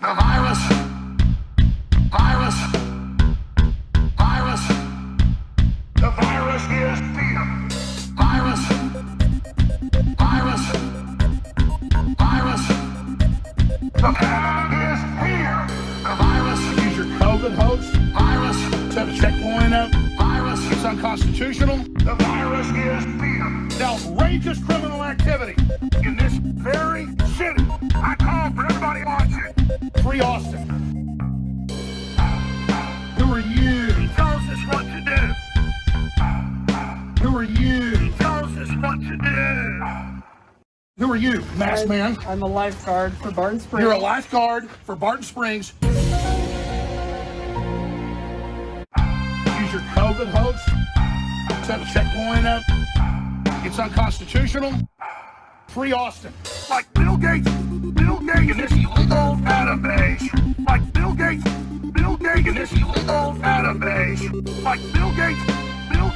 The virus. Virus. Virus. The virus is fear. Virus. Virus. Virus. The pandemic is here. The virus. Use your COVID host. Virus. Set a checkpoint up. Virus. It's unconstitutional. The virus is fear. Outrageous criminal activity In this very city, I call for everybody watching. Free Austin. Who are you? He tells us what to do. Who are you? He tells us what to do. Who are you, masked man? I'm a lifeguard for Barton Springs. You're a lifeguard for Barton Springs. Use your COVID host. Set a checkpoint up. It's unconstitutional. Free Austin. Like Bill Gates in this illegal database. Like Bill Gates in this illegal database. Like Bill Gates, Bill,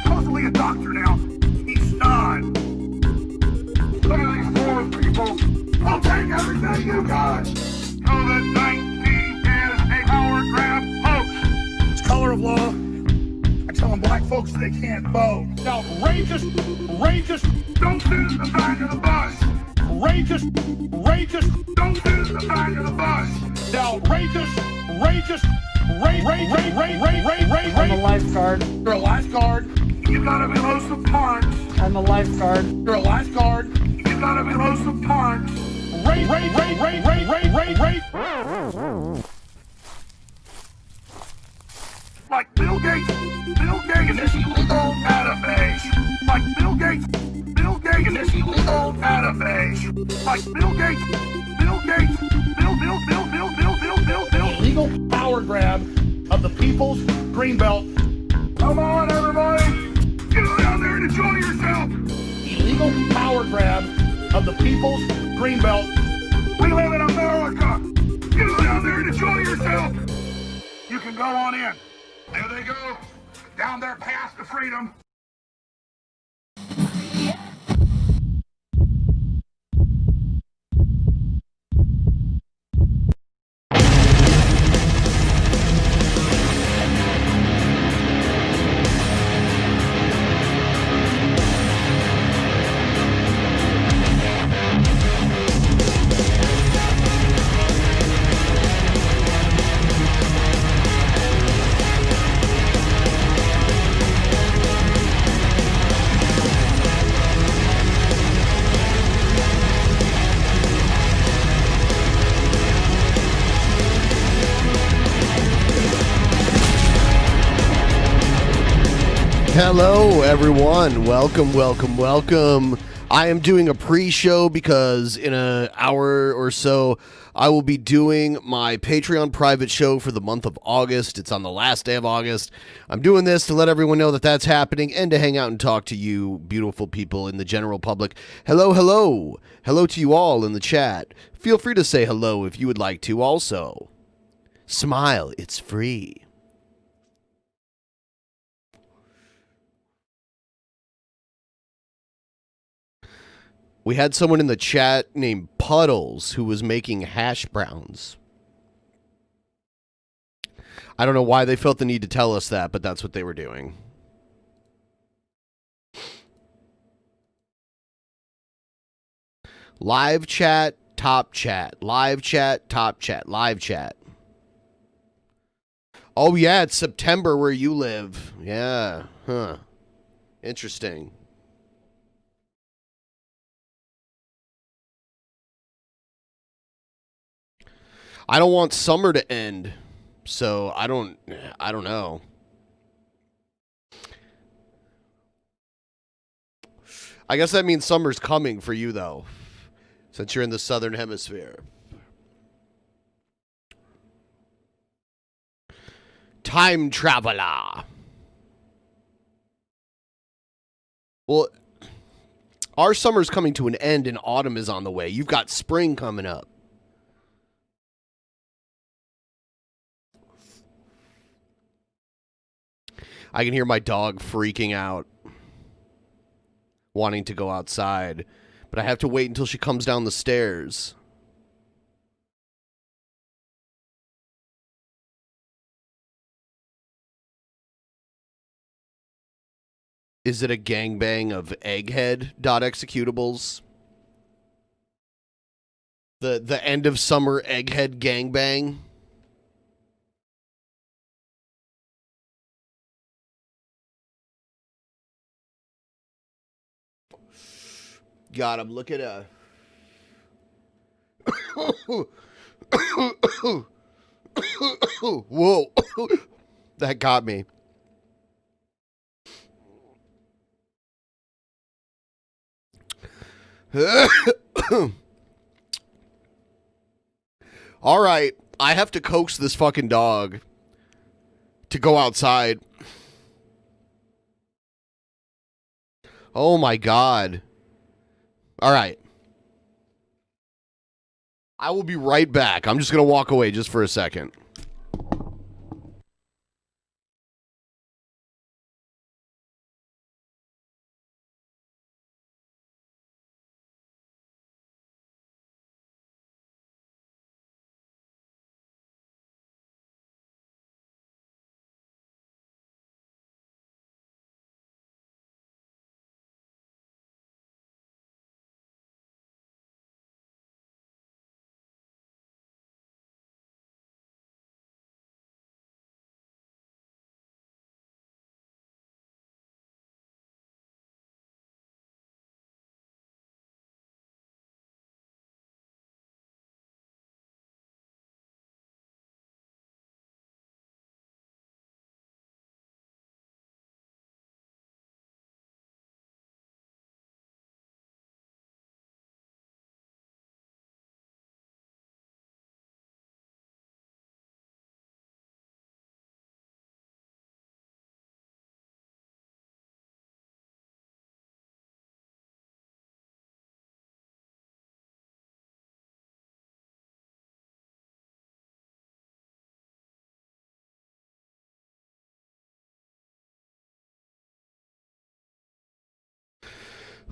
supposedly a doctor now. He's not. Look at these poor people. I'll take everything you got. COVID-19 is a power grab hoax. It's color of law. I'm telling black folks they can't vote. Outrageous. Don't send the back of the bus. Outrageous. Don't send the back of the bus. Outrageous. I'm a lifeguard. You're a lifeguard. You gotta be close to parts. I'm a lifeguard. You're a lifeguard. You gotta be close to parts. Rape. Like Bill Gates in this illegal database. Like Bill Gates in this illegal database. Like Bill Gates, Illegal power grab of the people's greenbelt. Come on, everybody. Get down there and enjoy yourself. Illegal power grab of the people's greenbelt. We live in America. Get down there and enjoy yourself. You can go on in. There they go. Down their path to freedom. Hello, everyone. Welcome. I am doing a pre-show because in an hour or so, I will be doing my Patreon private show for the month of August. It's on the last day of August. I'm doing this to let everyone know that that's happening and to hang out and talk to you beautiful people in the general public. Hello. Hello to you all in the chat. Feel free to say hello if you would like to also. Smile, it's free. We had someone in the chat named Puddles who was making hash browns. I don't know why they felt the need to tell us that, but that's what they were doing. Live chat, top chat. Live chat, top chat. Live chat. Oh, yeah, it's September where you live. Yeah, huh. Interesting. I don't want summer to end, so I don't know. I guess that means summer's coming for you, though, since you're in the southern hemisphere. Time traveler. Well, our summer's coming to an end and autumn is on the way. You've got spring coming up. I can hear my dog freaking out, wanting to go outside, but I have to wait until she comes down the stairs. Is it a gangbang of egghead.executables? The end of summer egghead gangbang? God, I'm looking at whoa. That got me. All right, I have to coax this fucking dog to go outside. Oh my God. All right. I will be right back. I'm just going to walk away just for a second.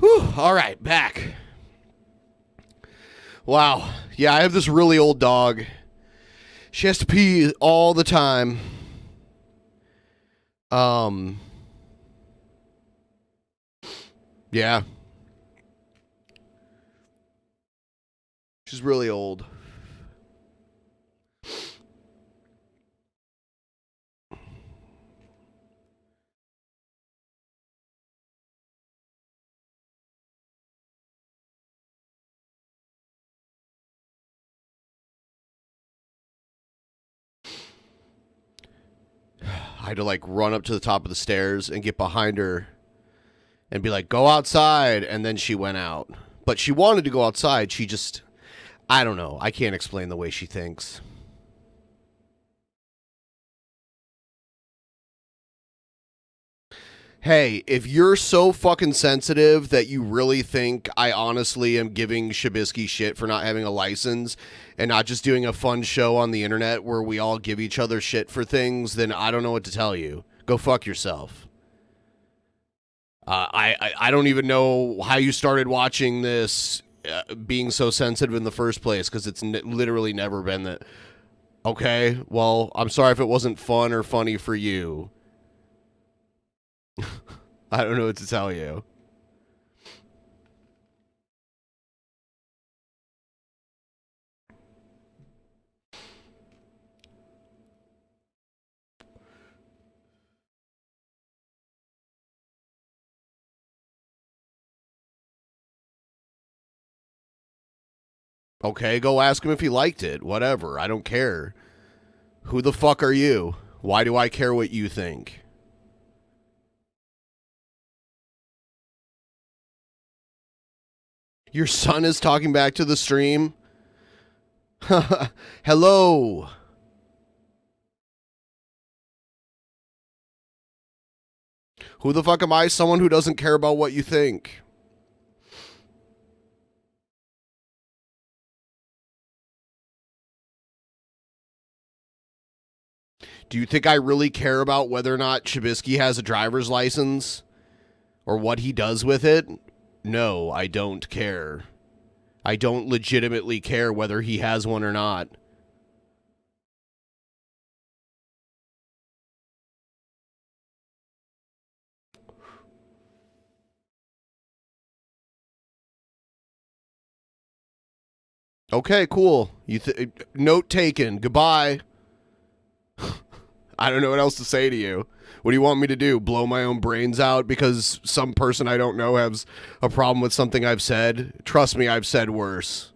Whew, all right, back. Wow. Yeah, I have this really old dog. She has to pee all the time. Yeah. She's really old. I had to like run up to the top of the stairs and get behind her and be like, go outside. And then she went out. But she wanted to go outside. She just, I don't know. I can't explain the way she thinks. Hey, if you're so fucking sensitive that you really think I honestly am giving Shabisky shit for not having a license and not just doing a fun show on the internet where we all give each other shit for things, then I don't know what to tell you. Go fuck yourself. I don't even know how you started watching this being so sensitive in the first place, because it's literally never been that. Okay, well, I'm sorry if it wasn't fun or funny for you. I don't know what to tell you. Okay, go ask him if he liked it. Whatever. I don't care. Who the fuck are you? Why do I care what you think? Your son is talking back to the stream? Hello. Who the fuck am I? Someone who doesn't care about what you think. Do you think I really care about whether or not Shabisky has a driver's license? Or what he does with it? No, I don't care. I don't legitimately care whether he has one or not. Okay, cool. Note taken. Goodbye. I don't know what else to say to you. What do you want me to do? Blow my own brains out because some person I don't know has a problem with something I've said? Trust me, I've said worse.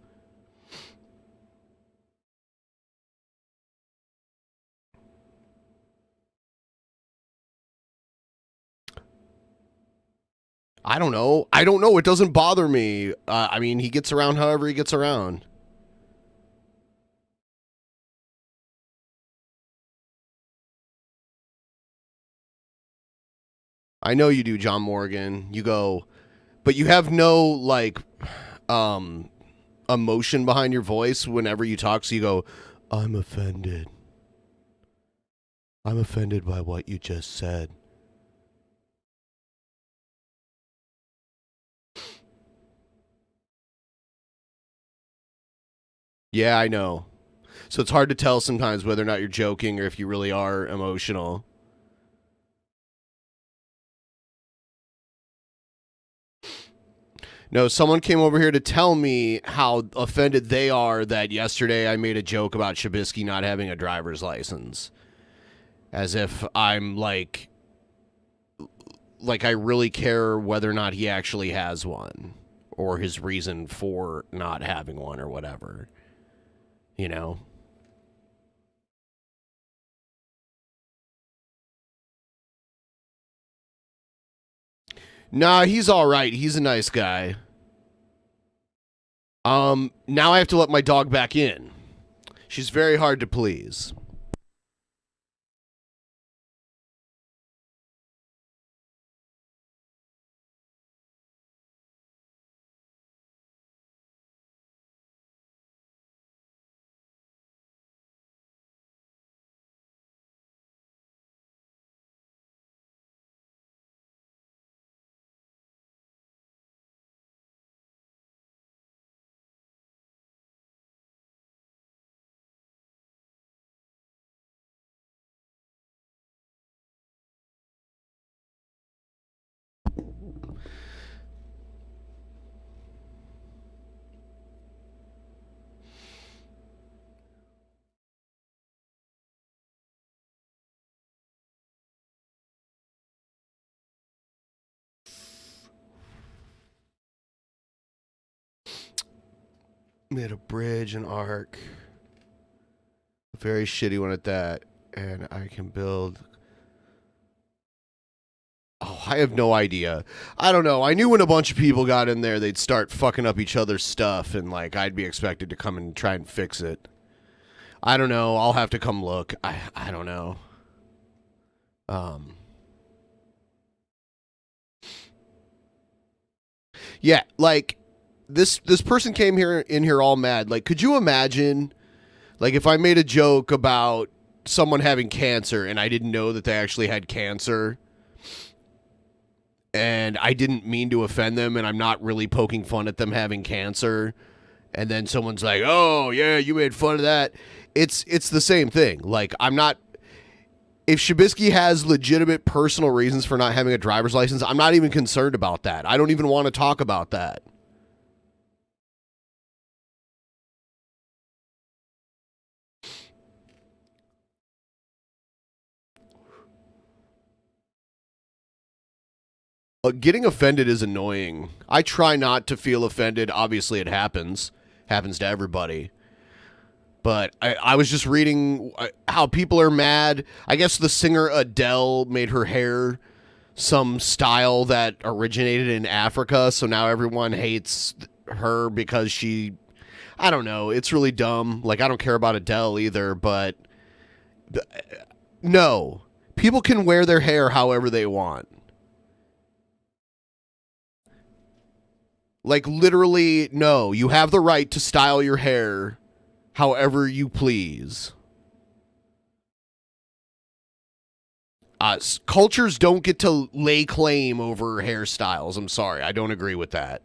I don't know. I don't know. It doesn't bother me. I mean, he gets around however he gets around. I know you do, John Morgan. You go, but you have no, like, emotion behind your voice whenever you talk, so you go, I'm offended. I'm offended by what you just said. Yeah, I know. So it's hard to tell sometimes whether or not you're joking or if you really are emotional. No, someone came over here to tell me how offended they are that yesterday I made a joke about Shabisky not having a driver's license. As if I'm like I really care whether or not he actually has one or his reason for not having one or whatever. You know? Nah, he's all right. He's a nice guy. Now I have to let my dog back in. She's very hard to please. Made a bridge, an arc. A very shitty one at that. And I can build... Oh, I have no idea. I don't know. I knew when a bunch of people got in there, they'd start fucking up each other's stuff, and, like, I'd be expected to come and try and fix it. I don't know. I'll have to come look. I don't know. Yeah, like... This person came in here all mad. Like, could you imagine, like, if I made a joke about someone having cancer and I didn't know that they actually had cancer and I didn't mean to offend them and I'm not really poking fun at them having cancer, and then someone's like, oh, yeah, you made fun of that. It's the same thing. Like, I'm not... If Shabisky has legitimate personal reasons for not having a driver's license, I'm not even concerned about that. I don't even want to talk about that. Getting offended is annoying. I try not to feel offended. Obviously, it happens. Happens to everybody. But I was just reading how people are mad. I guess the singer Adele made her hair some style that originated in Africa, so now everyone hates her because she... I don't know. It's really dumb. Like, I don't care about Adele either, but... No. People can wear their hair however they want. Like, literally, no. You have the right to style your hair however you please. Cultures don't get to lay claim over hairstyles. I'm sorry. I don't agree with that.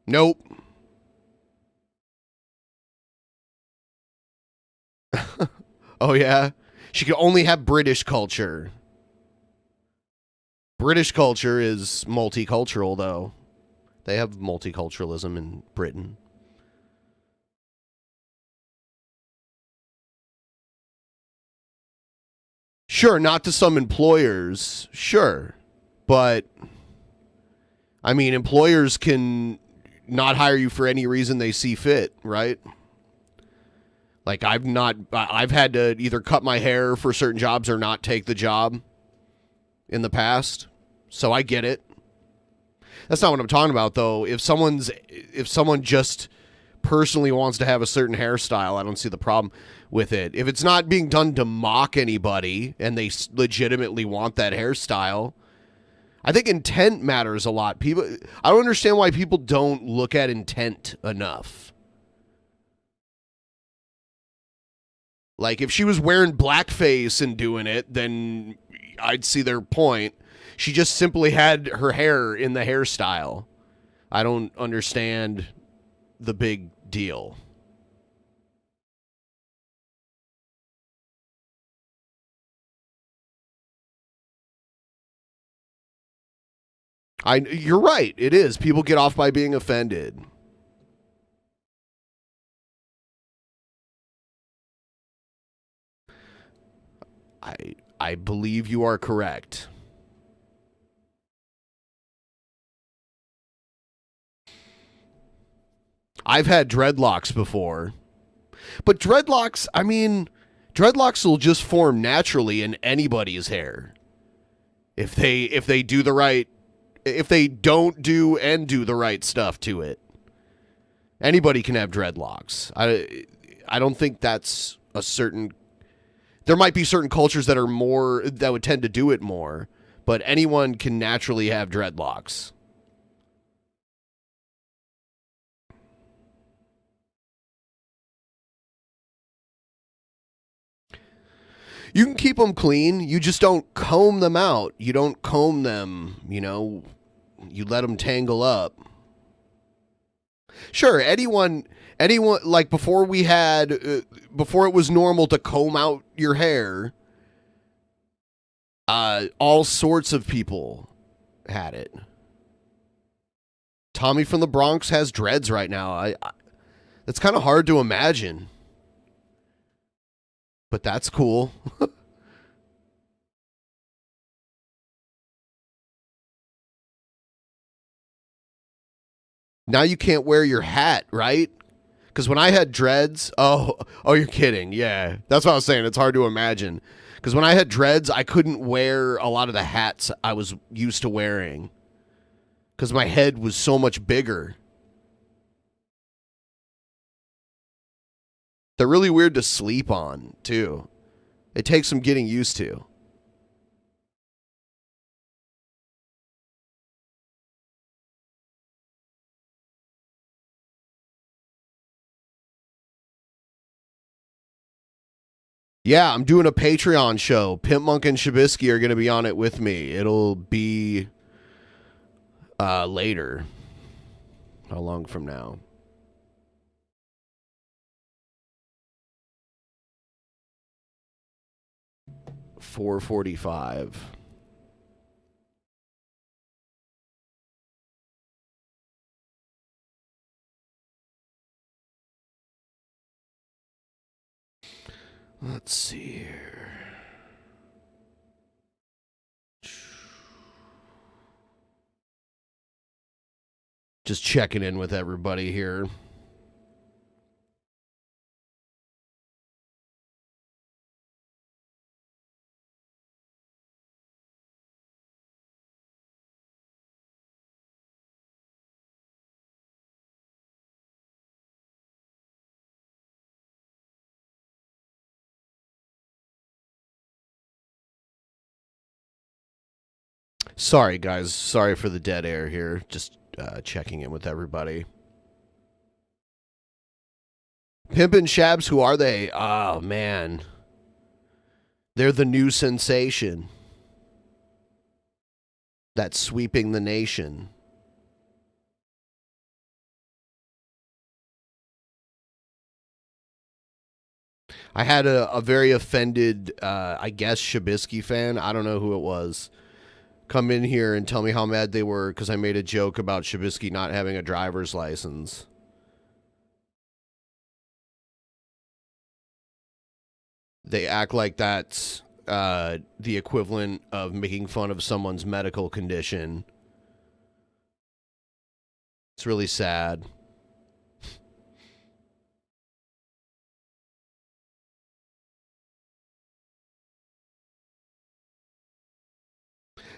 Nope. Oh, yeah? She can only have British culture. British culture is multicultural, though. They have multiculturalism in Britain. Sure, not to some employers, sure. But, I mean, employers can not hire you for any reason they see fit, right? Like, I've had to either cut my hair for certain jobs or not take the job in the past. So I get it. That's not what I'm talking about, though. If someone just personally wants to have a certain hairstyle, I don't see the problem with it. If it's not being done to mock anybody and they legitimately want that hairstyle, I think intent matters a lot. I don't understand why people don't look at intent enough. Like, if she was wearing blackface and doing it, then I'd see their point. She just simply had her hair in the hairstyle. I don't understand the big deal. You're right. It is. People get off by being offended. I believe you are correct. I've had dreadlocks before. But dreadlocks, I mean, dreadlocks will just form naturally in anybody's hair. If they do the right, if they don't do and do the right stuff to it. Anybody can have dreadlocks. I don't think that's a certain, there might be certain cultures that would tend to do it more, but anyone can naturally have dreadlocks. You can keep them clean. You just don't comb them out. You don't comb them, you let them tangle up. Sure, anyone, like before it was normal to comb out your hair, all sorts of people had it. Tommy from the Bronx has dreads right now. It's kind of hard to imagine. But that's cool. Now you can't wear your hat, right? Because when I had dreads, oh, you're kidding. Yeah, that's what I was saying. It's hard to imagine. Because when I had dreads, I couldn't wear a lot of the hats I was used to wearing. Because my head was so much bigger. They're really weird to sleep on, too. It takes some getting used to. Yeah, I'm doing a Patreon show. Pimpmunk and Shabisky are going to be on it with me. It'll be later. How long from now? $4:45. Let's see here. Just checking in with everybody here. Sorry, guys. Sorry for the dead air here. Just checking in with everybody. Pimp and Shabs, who are they? Oh, man. They're the new sensation. That's sweeping the nation. I had a very offended, I guess, Shabisky fan. I don't know who it was. Come in here and tell me how mad they were because I made a joke about Shabisky not having a driver's license. They act like that's the equivalent of making fun of someone's medical condition. It's really sad.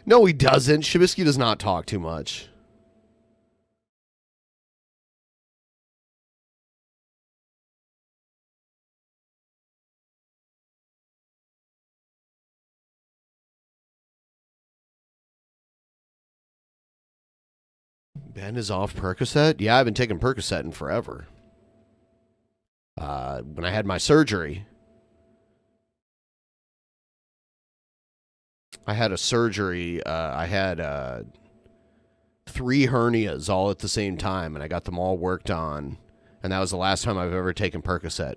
No, he doesn't. Shabisky does not talk too much. Ben is off Percocet? Yeah, I've been taking Percocet in forever. When I had my surgery. I had a surgery. I had 3 hernias all at the same time, and I got them all worked on. And that was the last time I've ever taken Percocet.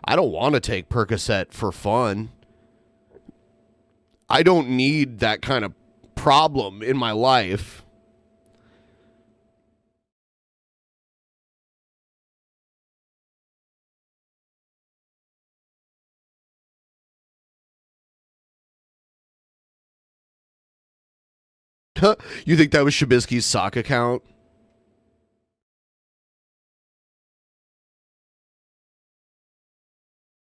I don't want to take Percocet for fun. I don't need that kind of problem in my life. You think that was Shabisky's sock account?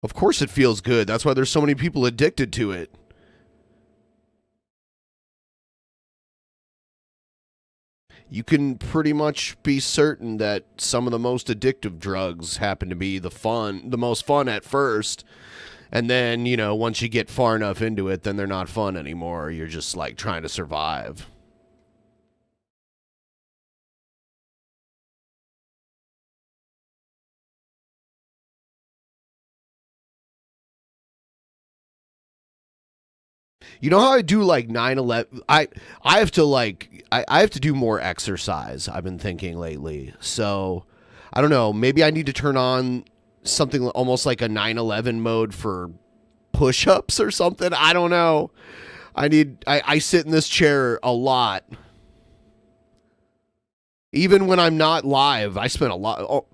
Of course it feels good. That's why there's so many people addicted to it. You can pretty much be certain that some of the most addictive drugs happen to be the most fun at first. And then, you know, once you get far enough into it, then they're not fun anymore. You're just like trying to survive. You know how I do like 9/11? I have to like I have to do more exercise. I've been thinking lately. So I don't know. Maybe I need to turn on something almost like a 9/11 mode for push-ups or something. I don't know. I sit in this chair a lot. Even when I'm not live, I spend a lot,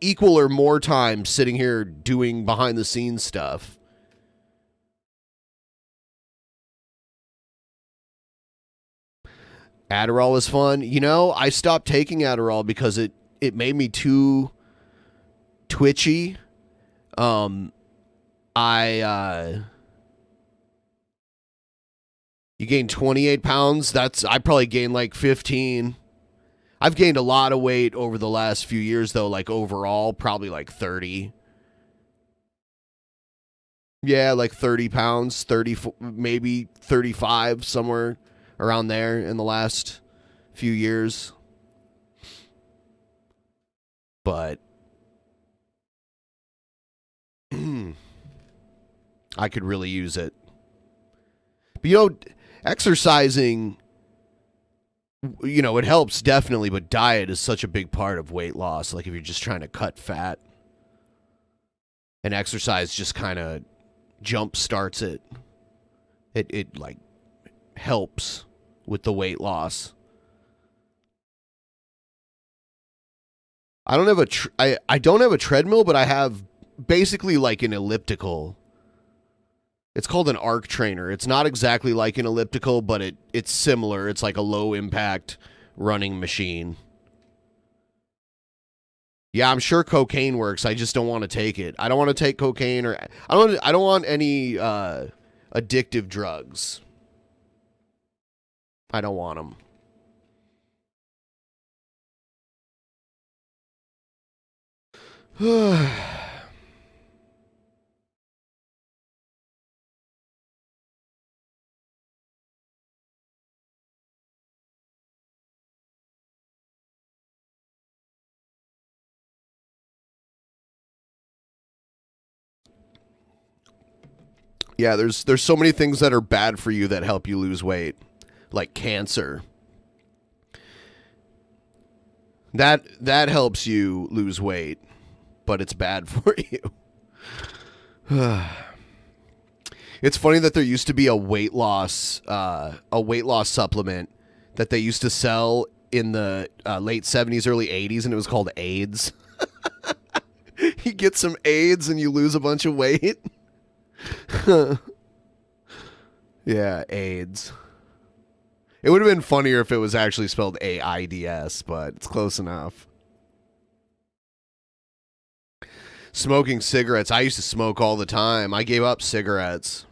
equal or more time sitting here doing behind the scenes stuff. Adderall is fun. You know, I stopped taking Adderall because it made me too twitchy. You gained 28 pounds. I probably gained like 15. I've gained a lot of weight over the last few years, though, like overall, probably like 30. Yeah, like 30 pounds, 30, maybe 35, somewhere around there in the last few years. But I could really use it. But, you know, exercising, you know, it helps definitely, but diet is such a big part of weight loss. Like if you're just trying to cut fat, and exercise just kind of jump starts it. It like helps with the weight loss. I don't have I don't have a treadmill, but I have basically like an elliptical. It's called an arc trainer. It's not exactly like an elliptical, but it's similar. It's like a low impact running machine. Yeah, I'm sure cocaine works. I just don't want to take it. I don't want to take cocaine or I don't want any addictive drugs. I don't want them. Yeah, there's so many things that are bad for you that help you lose weight, like cancer. That helps you lose weight, but it's bad for you. It's funny that there used to be a weight loss supplement that they used to sell in the late 70s, early 80s, and it was called AIDS. You get some AIDS and you lose a bunch of weight. Yeah, AIDS. It would have been funnier if it was actually spelled AIDS, but it's close enough. Smoking cigarettes. I used to smoke all the time. I gave up cigarettes.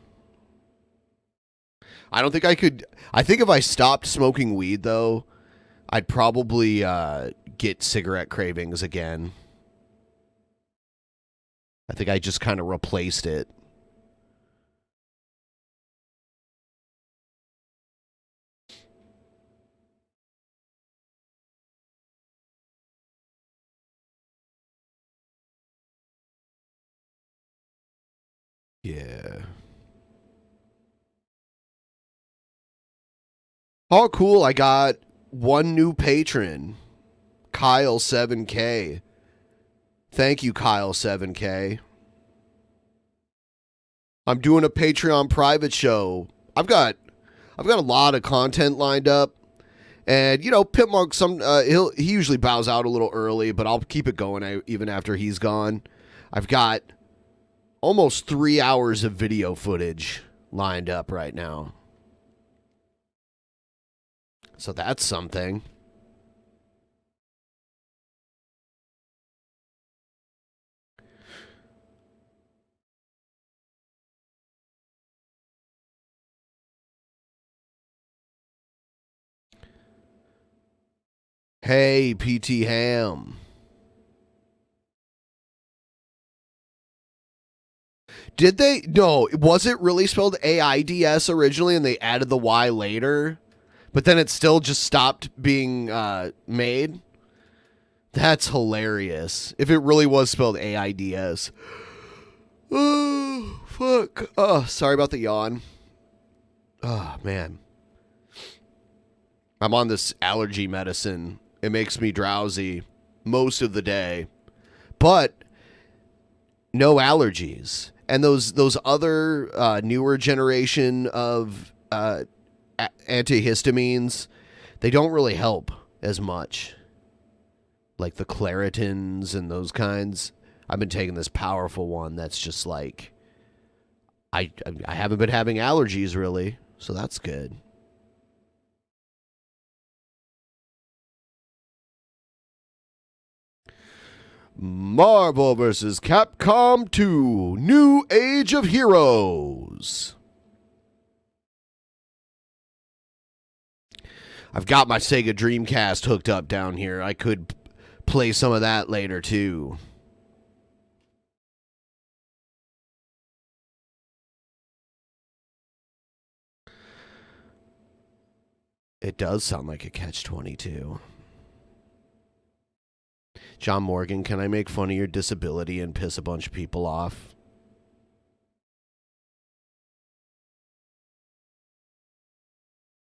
I don't think I could. I think if I stopped smoking weed, though, I'd probably get cigarette cravings again. I think I just kind of replaced it. Yeah. Oh, cool. I got one new patron, Kyle7K. Thank you, Kyle7K. I'm doing a Patreon private show. I've got a lot of content lined up. And you know, Pimpmunk, he usually bows out a little early, but I'll keep it going even after he's gone. I've got almost 3 hours of video footage lined up right now. So that's something. Hey, PT Ham. Did they? No, was it really spelled AIDS originally and they added the Y later? But then it still just stopped being made? That's hilarious. If it really was spelled AIDS. Oh, fuck. Oh, sorry about the yawn. Oh, man. I'm on this allergy medicine. It makes me drowsy most of the day. But no allergies. And those other newer generation of antihistamines, they don't really help as much. Like the Claritins and those kinds. I've been taking this powerful one that's just like, I haven't been having allergies really, so that's good. Marvel vs. Capcom 2, New Age of Heroes. I've got my Sega Dreamcast hooked up down here. I could play some of that later, too. It does sound like a catch-22. John Morgan, can I make fun of your disability and piss a bunch of people off?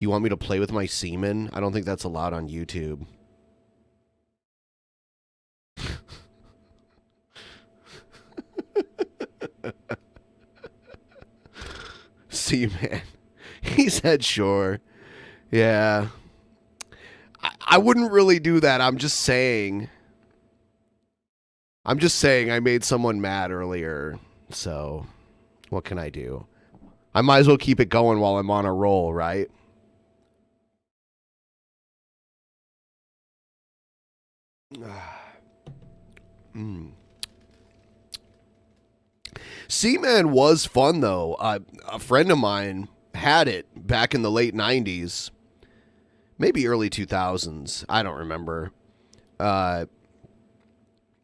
You want me to play with my semen? I don't think that's allowed on YouTube. Seaman. He said sure. Yeah. I wouldn't really do that. I'm just saying I made someone mad earlier. So, what can I do? I might as well keep it going while I'm on a roll, right? Seaman was fun, though. A friend of mine had it back in the late 90s. Maybe early 2000s. I don't remember.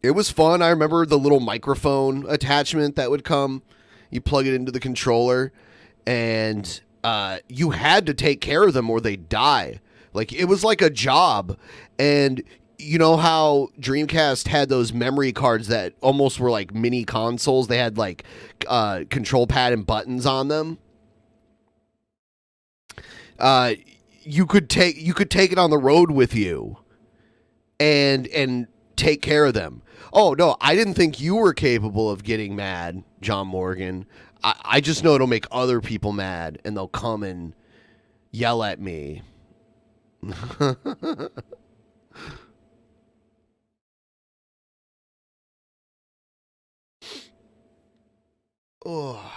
It was fun. I remember the little microphone attachment that would come. You plug it into the controller, and you had to take care of them or they'd die. Like, it was like a job. And you know how Dreamcast had those memory cards that almost were like mini consoles? They had like control pad and buttons on them. You could take it on the road with you and take care of them. Oh no, I didn't think you were capable of getting mad, John Morgan. I just know it'll make other people mad and they'll come and yell at me. Oh.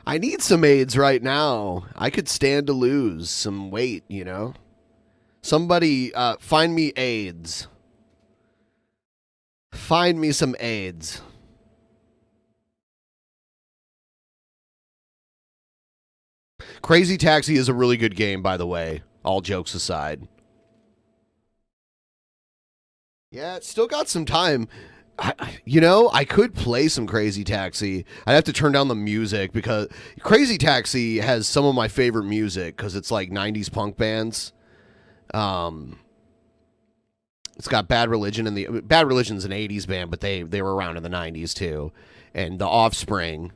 I need some AIDS right now. I could stand to lose some weight, you know? Somebody, find me AIDS. Find me some AIDS. Crazy Taxi is a really good game, by the way, all jokes aside. Yeah, it's still got some time. I could play some Crazy Taxi. I'd have to turn down the music because Crazy Taxi has some of my favorite music because it's like 90s punk bands. It's got Bad Religion, and Bad Religion's an 80s band, but they were around in the 90s too. And The Offspring,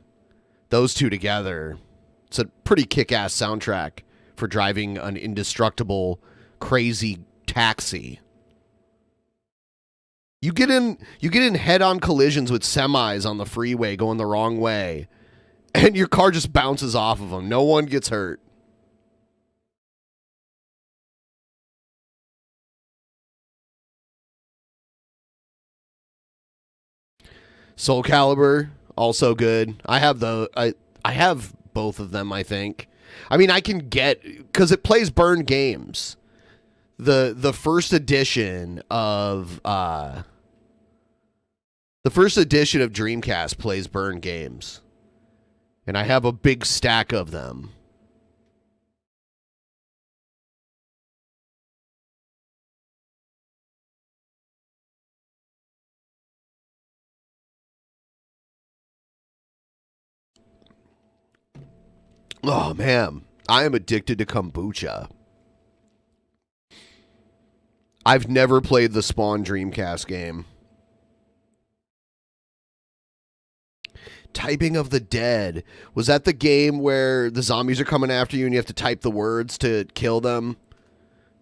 those two together, it's a pretty kick-ass soundtrack for driving an indestructible, crazy taxi. You get in head-on collisions with semis on the freeway going the wrong way, and your car just bounces off of them. No one gets hurt. Soul Calibur, also good. I have both of them, I think. I mean, I can get, because it plays burn games. The first edition of Dreamcast plays burn games, and I have a big stack of them. Oh man, I am addicted to kombucha. I've never played the Spawn Dreamcast game. Typing of the Dead. Was that the game where the zombies are coming after you and you have to type the words to kill them?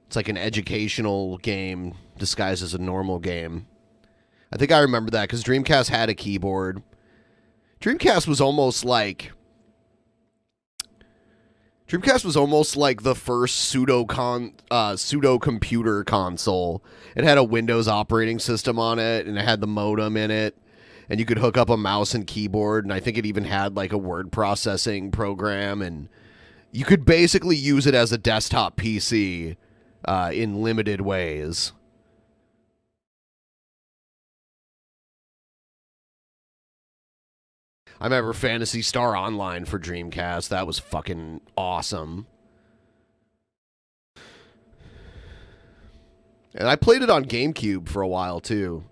It's like an educational game disguised as a normal game. I think I remember that because Dreamcast had a keyboard. Dreamcast was almost like the first pseudo computer console. It had a Windows operating system on it, and it had the modem in it, and you could hook up a mouse and keyboard, and I think it even had like a word processing program, and you could basically use it as a desktop PC in limited ways. I remember Phantasy Star Online for Dreamcast. That was fucking awesome. And I played it on GameCube for a while, too.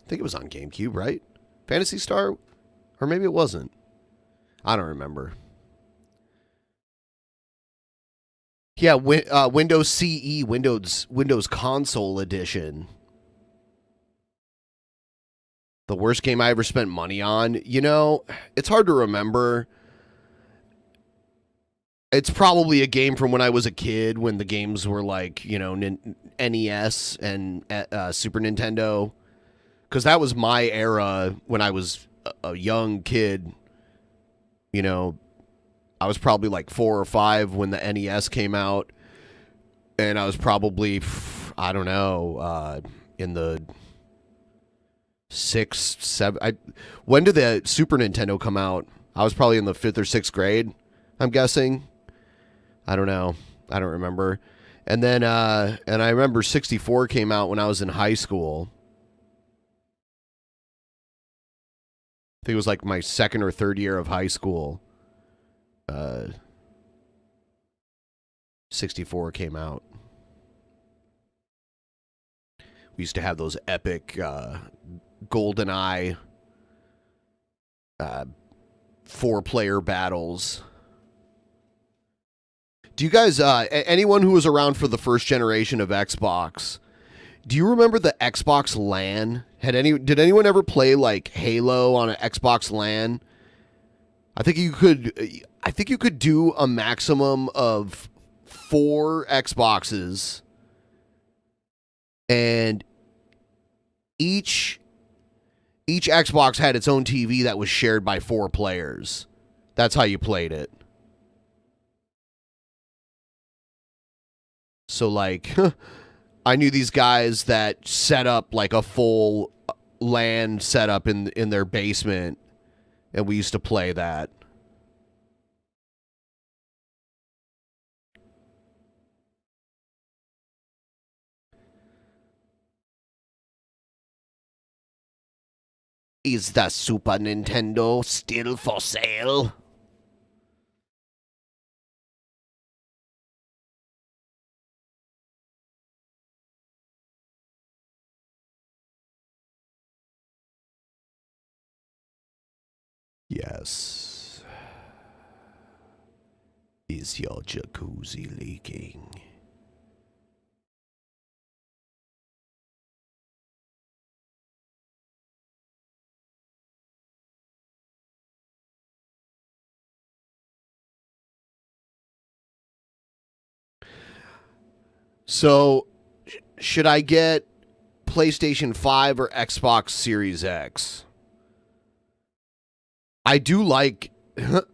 I think it was on GameCube, right? Phantasy Star? Or maybe it wasn't. I don't remember. Yeah, Windows CE, Windows Console Edition. The worst game I ever spent money on? You know, it's hard to remember. It's probably a game from when I was a kid, when the games were like, you know, NES and Super Nintendo. Because that was my era when I was a young kid. You know, I was probably like 4 or 5 when the NES came out. And I was probably, I don't know, in the 6, 7. When did the Super Nintendo come out? I was probably in the 5th or 6th grade, I'm guessing. I don't know. I don't remember. And then, and I remember 64 came out when I was in high school. I think it was like my 2nd or 3rd year of high school. 64 came out. We used to have those epic GoldenEye 4-player battles. Do you guys, anyone who was around for the first generation of Xbox, do you remember the Xbox LAN? Did anyone ever play like Halo on an Xbox LAN? I think you could do a maximum of 4 Xboxes, and each Xbox had its own TV that was shared by 4 players. That's how you played it. So, like, I knew these guys that set up, like, a full LAN setup in their basement and we used to play that. Is the Super Nintendo still for sale? Yes. Is your jacuzzi leaking? So, should I get PlayStation 5 or Xbox Series X? I do like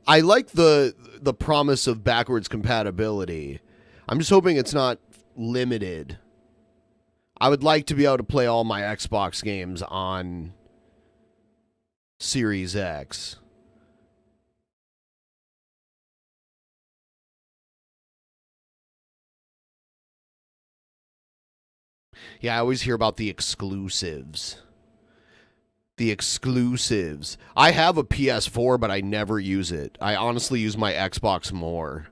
I like the promise of backwards compatibility. I'm just hoping it's not limited. I would like to be able to play all my Xbox games on Series X. Yeah, I always hear about the exclusives. The exclusives. I have a PS4, but I never use it. I honestly use my Xbox more.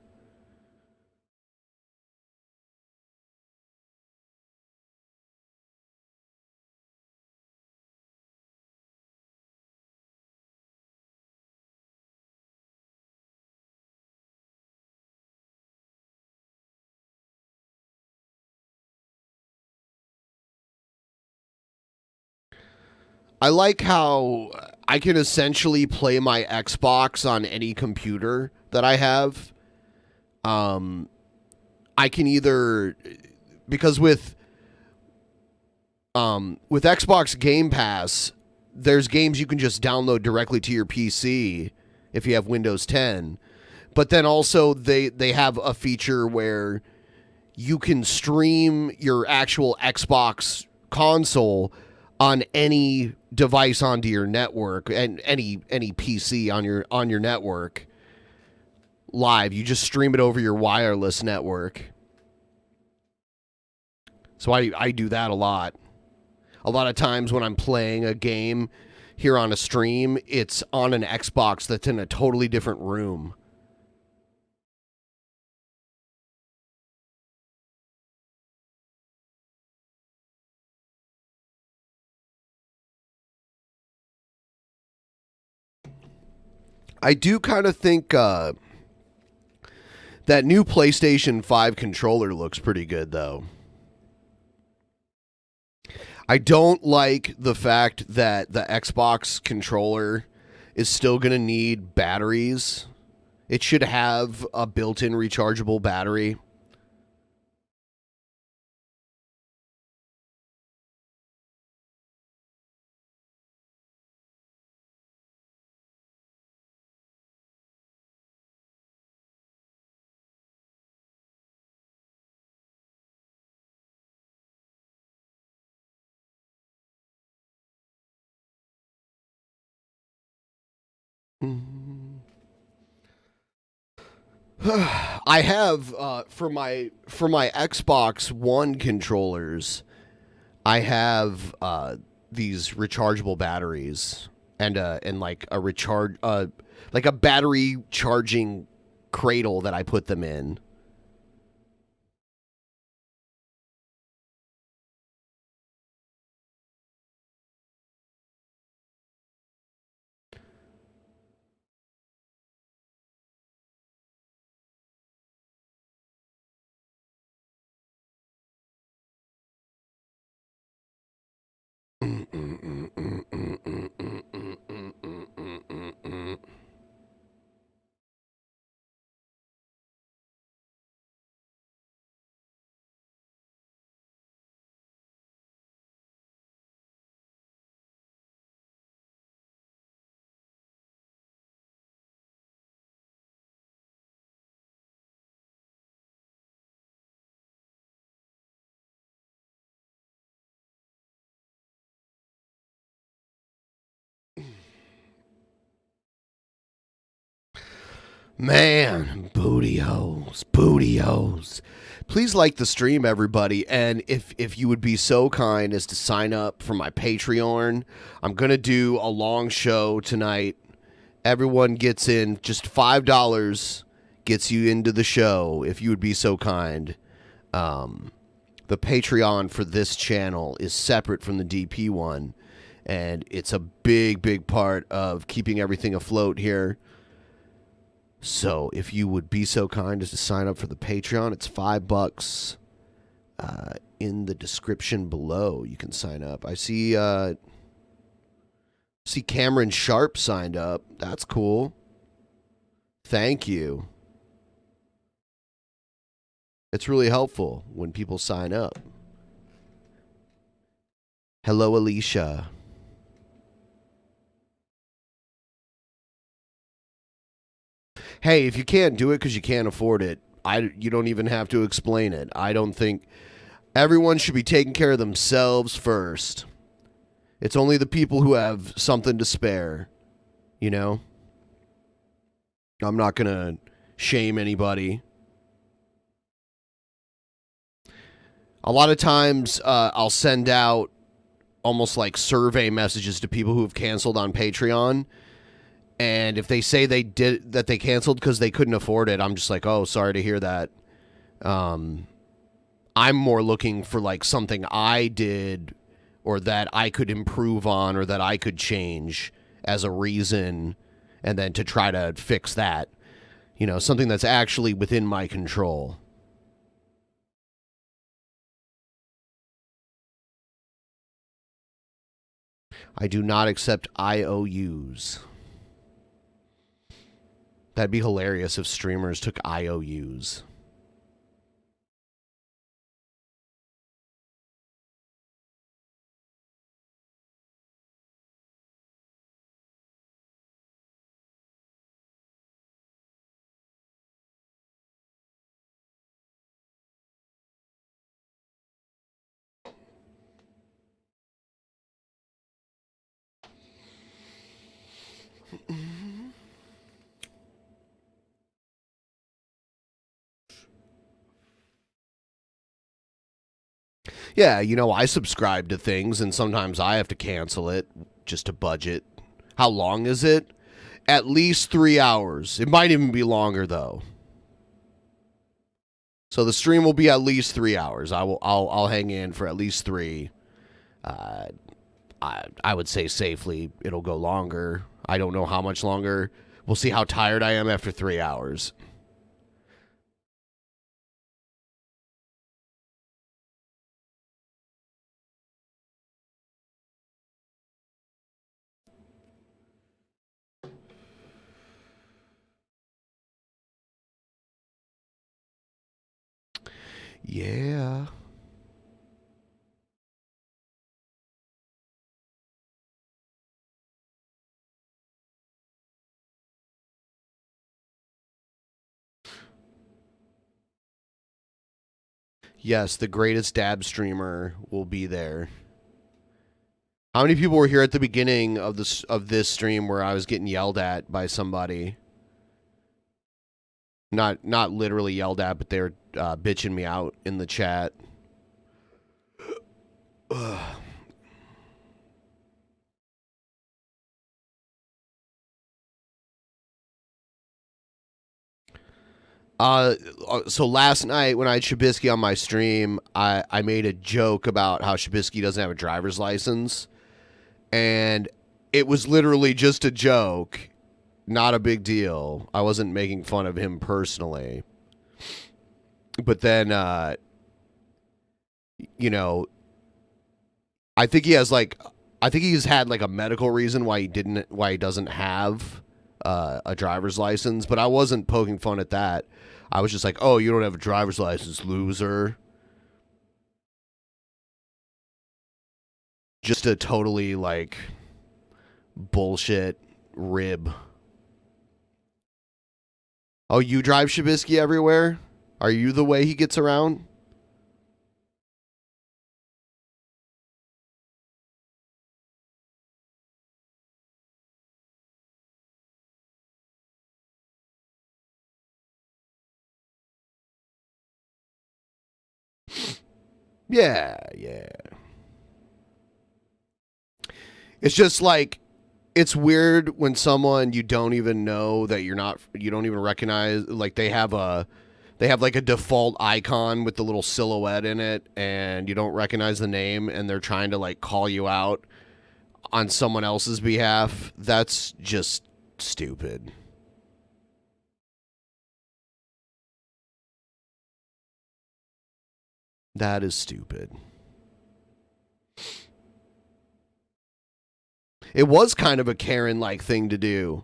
I like how I can essentially play my Xbox on any computer that I have. I can either, because with Xbox Game Pass, there's games you can just download directly to your PC if you have Windows 10. But then also they have a feature where you can stream your actual Xbox console on any device onto your network, and any PC on your network live. You just stream it over your wireless network. So I do that a lot. A lot of times when I'm playing a game here on a stream, it's on an Xbox that's in a totally different room. I do kind of think that new PlayStation 5 controller looks pretty good, though. I don't like the fact that the Xbox controller is still going to need batteries. It should have a built-in rechargeable battery. I have for my Xbox One controllers, I have these rechargeable batteries and like a like a battery charging cradle that I put them in. Man, booty holes, booty holes. Please like the stream, everybody, and if you would be so kind as to sign up for my Patreon, I'm gonna do a long show tonight. Everyone gets in just $5 gets you into the show if you would be so kind. The Patreon for this channel is separate from the DP one, and it's a big part of keeping everything afloat here. So if you would be so kind as to sign up for the Patreon, it's $5 in the description below. You can sign up. I see Cameron Sharp signed up. That's cool. Thank you. It's really helpful when people sign up. Hello, Alicia. Hey, if you can't do it because you can't afford it, you don't even have to explain it. I don't think everyone should be taking care of themselves first. It's only the people who have something to spare, you know? I'm not going to shame anybody. A lot of times I'll send out almost like survey messages to people who have canceled on Patreon. And if they say they canceled because they couldn't afford it, I'm just like, oh, sorry to hear that. I'm more looking for like something I did or that I could improve on or that I could change as a reason, and then to try to fix that. You know, something that's actually within my control. I do not accept IOUs. That'd be hilarious if streamers took IOUs. Yeah, you know, I subscribe to things, and sometimes I have to cancel it just to budget. How long is it? At least 3 hours. It might even be longer, though. So the stream will be at least 3 hours. I'll hang in for at least 3. I would say safely it'll go longer. I don't know how much longer. We'll see how tired I am after 3 hours. Yeah. Yes, the greatest dab streamer will be there. How many people were here at the beginning of this stream where I was getting yelled at by somebody? Not literally yelled at, but they were bitching me out in the chat. So last night when I had Shabisky on my stream, I made a joke about how Shabisky doesn't have a driver's license. And it was literally just a joke. Not a big deal. I wasn't making fun of him personally. But then, you know, I think he's had like a medical reason why he doesn't have a driver's license. But I wasn't poking fun at that. I was just like, oh, you don't have a driver's license, loser. Just a totally like bullshit rib. Oh, you drive Shabisky everywhere? Are you the way he gets around? Yeah. It's just like, it's weird when someone you don't even know that you don't even recognize, like they have like a default icon with the little silhouette in it, and you don't recognize the name, and they're trying to like call you out on someone else's behalf. That's just stupid. That is stupid. It was kind of a Karen-like thing to do.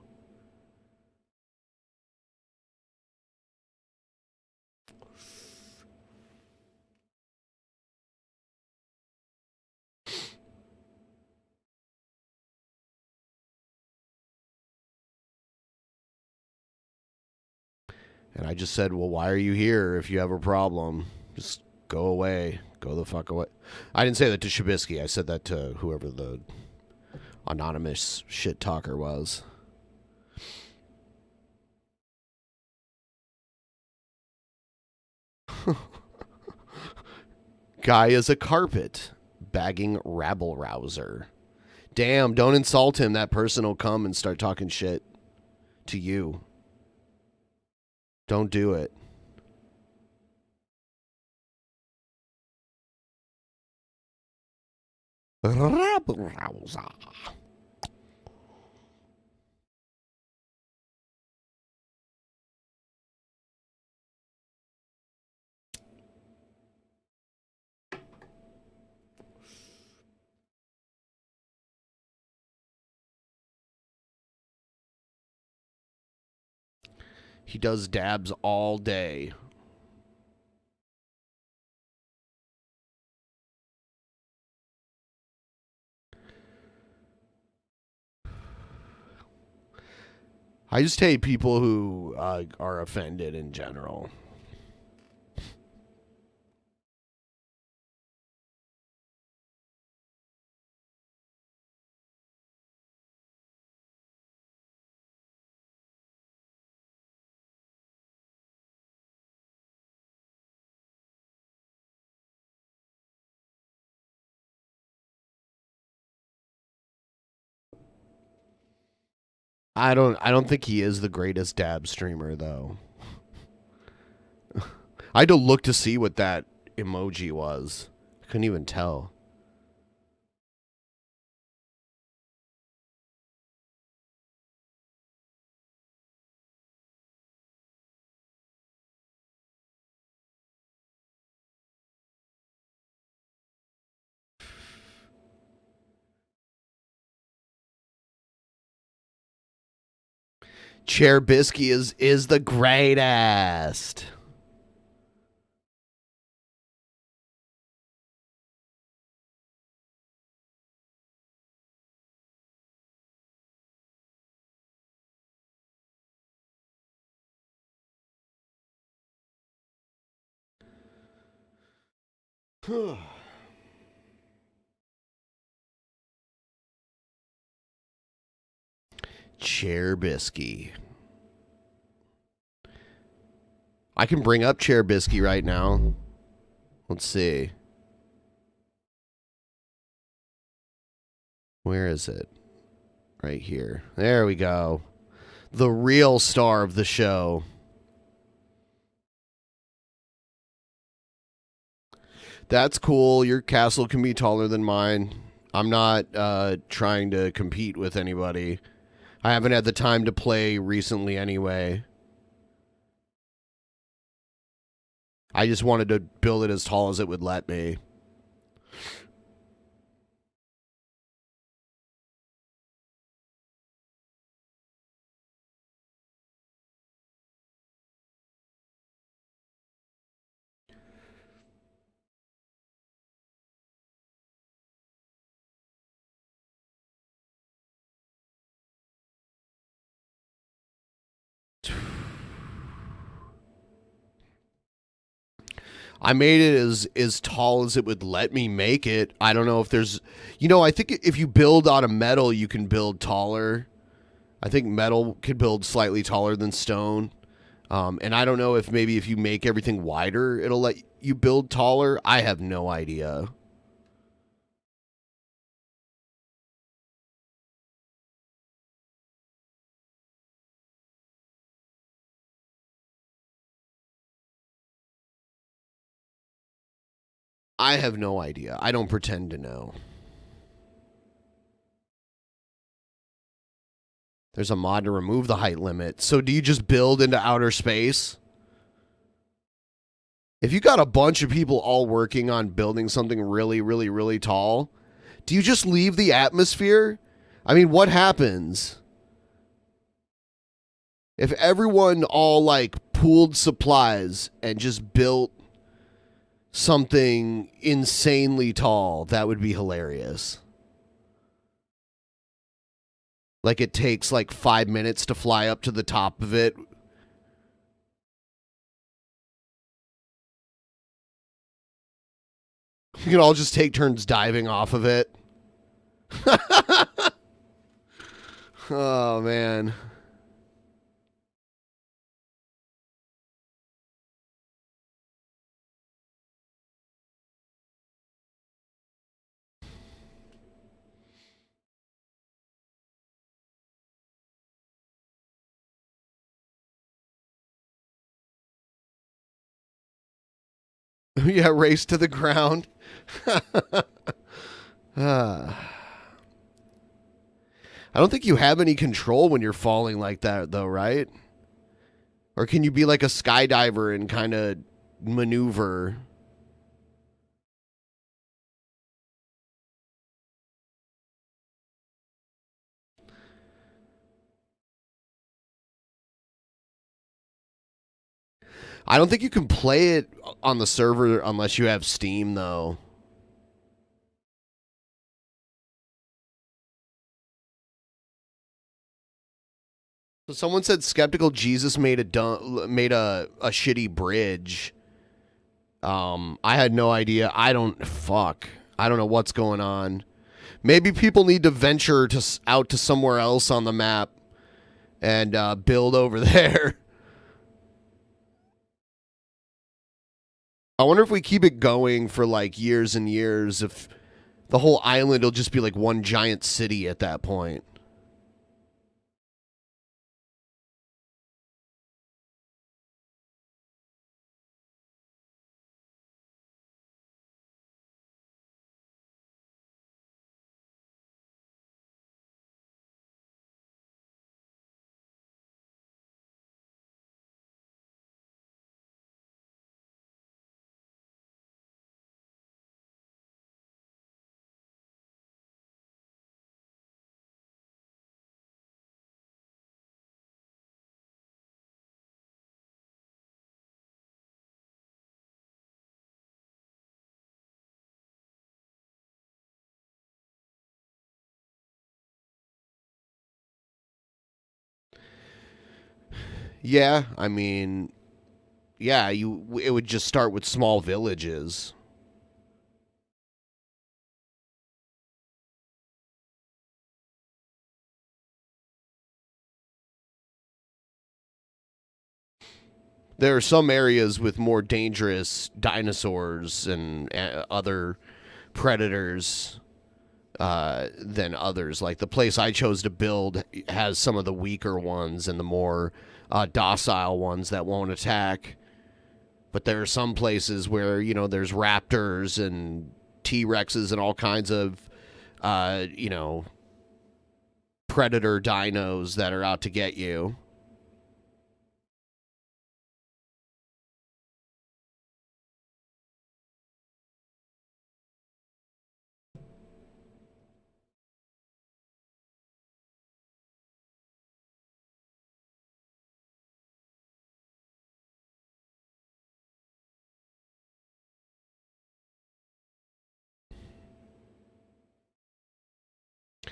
And I just said, well, why are you here if you have a problem? Just go away. Go the fuck away. I didn't say that to Shabisky. I said that to whoever the anonymous shit talker was. Guy is a carpet. Bagging rabble rouser. Damn, don't insult him. That person will come and start talking shit to you. Don't do it. Rabble rouser. He does dabs all day. I just hate people who are offended in general. I don't think he is the greatest dab streamer though. I had to look to see what that emoji was. I couldn't even tell. Chair Bisky is the greatest. Chair Bisky. I can bring up Chair Bisky right now. Let's see. Where is it? Right here. There we go. The real star of the show. That's cool. Your castle can be taller than mine. I'm not trying to compete with anybody. I haven't had the time to play recently anyway. I just wanted to build it as tall as it would let me. I made it as tall as it would let me make it. I don't know if there's... You know, I think if you build out of metal, you can build taller. I think metal could build slightly taller than stone. And I don't know if maybe if you make everything wider, it'll let you build taller. I have no idea. I have no idea. I don't pretend to know. There's a mod to remove the height limit. So do you just build into outer space? If you got a bunch of people all working on building something really, really, really tall, do you just leave the atmosphere? I mean, what happens? If everyone all like pooled supplies and just built something insanely tall, that would be hilarious. Like it takes like 5 minutes to fly up to the top of it. You can all just take turns diving off of it. Oh, man. Yeah, race to the ground. I don't think you have any control when you're falling like that, though, right? Or can you be like a skydiver and kind of maneuver? I don't think you can play it on the server unless you have Steam, though. So someone said Skeptical Jesus made a shitty bridge. I had no idea. I don't know what's going on. Maybe people need to venture out to somewhere else on the map and build over there. I wonder if we keep it going for like years and years, if the whole island will just be like one giant city at that point. Yeah, I mean, yeah, it would just start with small villages. There are some areas with more dangerous dinosaurs and other predators than others. Like the place I chose to build has some of the weaker ones and the more docile ones that won't attack. But there are some places where, you know, there's raptors and T-Rexes and all kinds of, you know, predator dinos that are out to get you.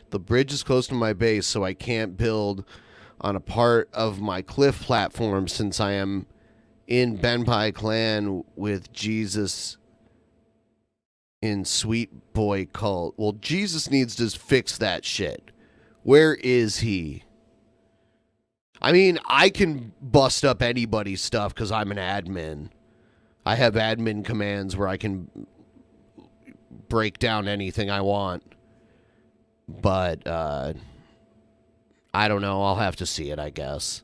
The bridge is close to my base, so I can't build on a part of my cliff platform since I am in Benpai clan with Jesus in Sweet Boy cult. Well, Jesus needs to fix that shit. Where is he? I mean, I can bust up anybody's stuff because I'm an admin. I have admin commands where I can break down anything I want. But, I don't know. I'll have to see it, I guess.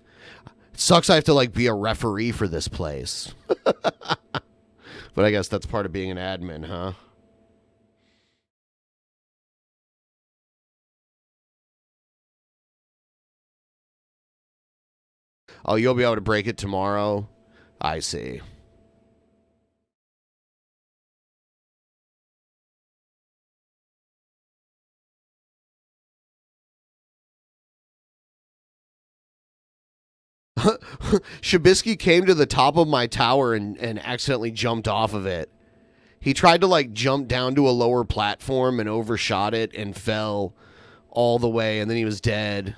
It sucks I have to, like, be a referee for this place. But I guess that's part of being an admin, huh? Oh, you'll be able to break it tomorrow? I see. Shabisky came to the top of my tower and accidentally jumped off of it. He tried to, like, jump down to a lower platform and overshot it and fell all the way, and then he was dead.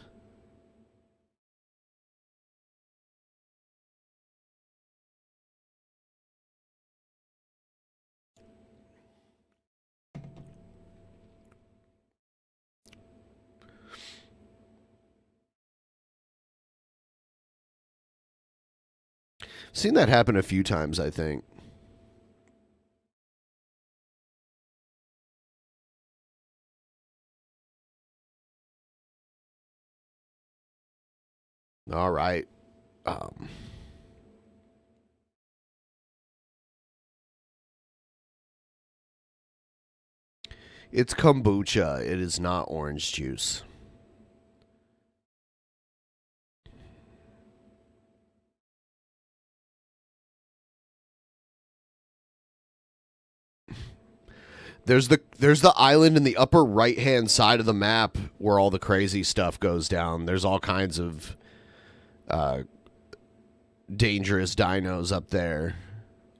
Seen that happen a few times, I think. All right. It's kombucha. It is not orange juice. There's the island in the upper right-hand side of the map where all the crazy stuff goes down. There's all kinds of dangerous dinos up there.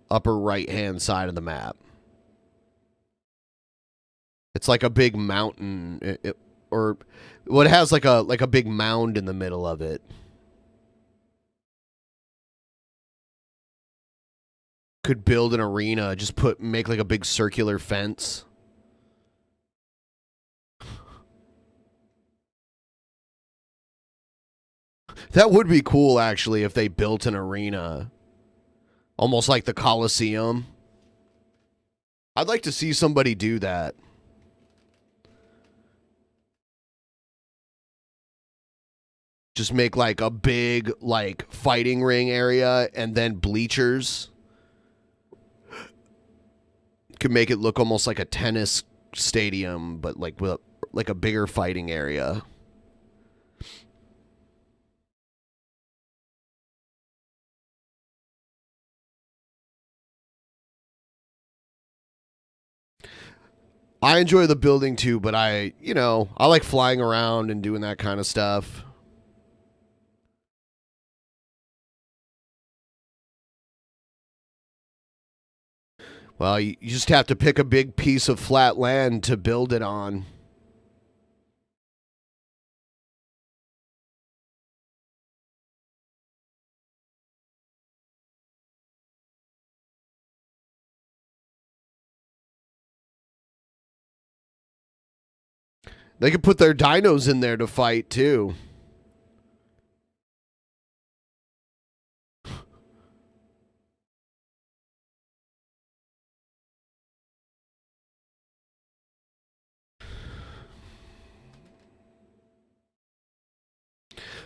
Upper right-hand side of the map. It's like a big mountain, or what, it has like a big mound in the middle of it. Could build an arena, just make like a big circular fence. That would be cool, actually, if they built an arena. Almost like the Coliseum. I'd like to see somebody do that. Just make like a big, like, fighting ring area and then bleachers. Could make it look almost like a tennis stadium, but like with like a bigger fighting area. I enjoy the building too, but I like flying around and doing that kind of stuff. Well, you just have to pick a big piece of flat land to build it on. They could put their dinos in there to fight too.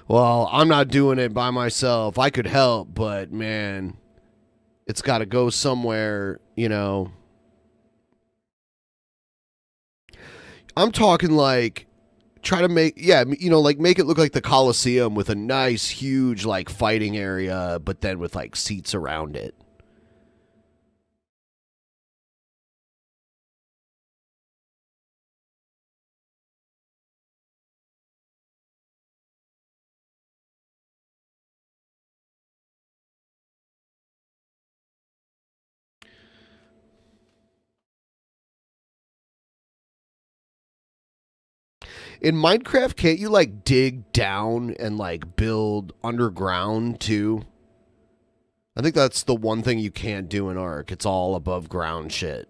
Well, I'm not doing it by myself. I could help, but man, it's got to go somewhere, I'm talking like try to make like make it look like the Coliseum with a nice huge like fighting area, but then with like seats around it. In Minecraft, can't you like dig down and like build underground too? I think that's the one thing you can't do in Ark. It's all above ground shit.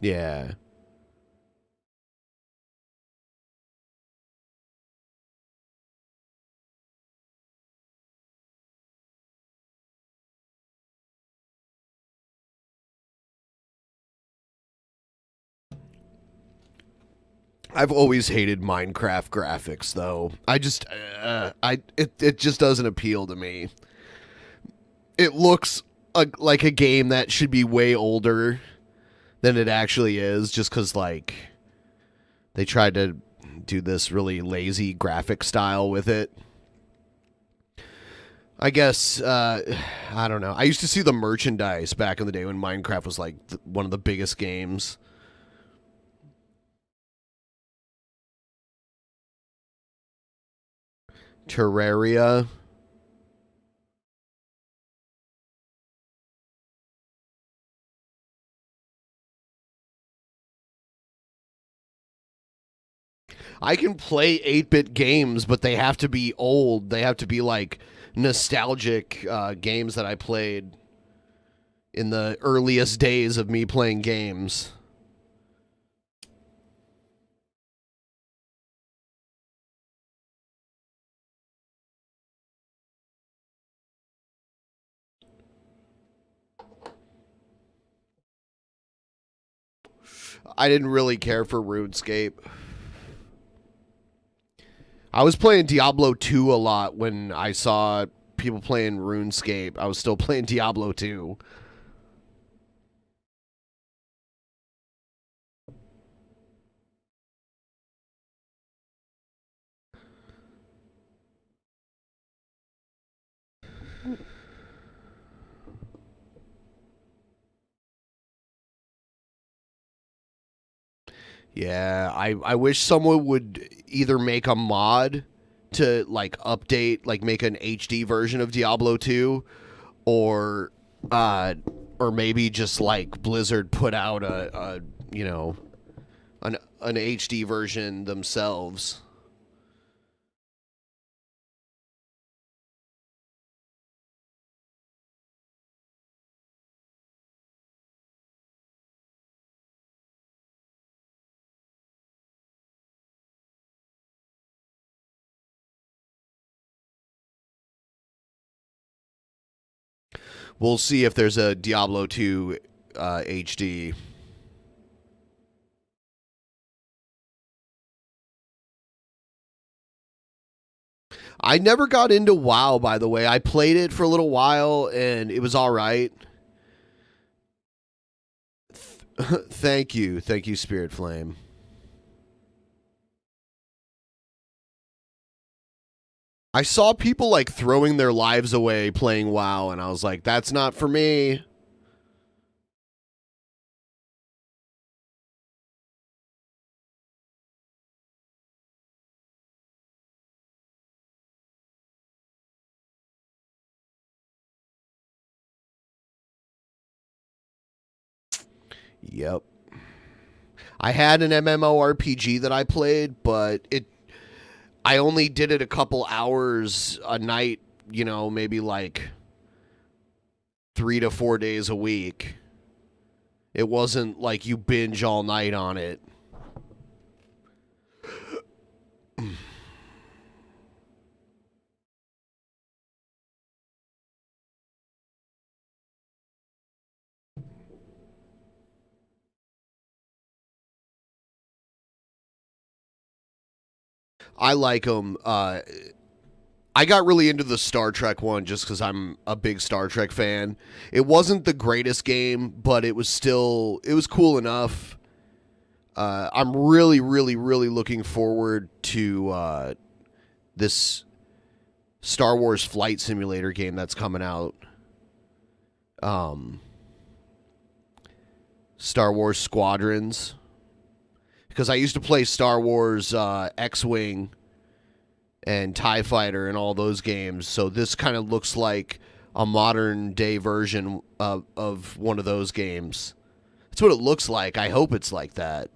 Yeah. I've always hated Minecraft graphics, though. It just doesn't appeal to me. It looks like a game that should be way older than it actually is, just because like they tried to do this really lazy graphic style with it. I guess I don't know. I used to see the merchandise back in the day when Minecraft was like one of the biggest games. Terraria. I can play 8-bit games, but they have to be old. They have to be like nostalgic games that I played in the earliest days of me playing games. I didn't really care for RuneScape. I was playing Diablo 2 a lot when I saw people playing RuneScape. I was still playing Diablo 2. Yeah, I wish someone would either make a mod to like update, like make an HD version of Diablo 2, or uh or maybe just like Blizzard put out a you know, an HD version themselves. We'll see if there's a Diablo 2 HD. I never got into WoW, by the way. I played it for a little while and it was all right. Thank you. Thank you, Spirit Flame. I saw people like throwing their lives away playing WoW, and I was like, that's not for me. Yep. I had an MMORPG that I played, but I only did it a couple hours a night, maybe like 3 to 4 days a week. It wasn't like you binge all night on it. I like them. I got really into the Star Trek one just because I'm a big Star Trek fan. It wasn't the greatest game, but it was cool enough. I'm really, really, really looking forward to this Star Wars flight simulator game that's coming out. Um, Star Wars Squadrons. Because I used to play Star Wars X-Wing and TIE Fighter and all those games. So this kind of looks like a modern day version of one of those games. That's what it looks like. I hope it's like that.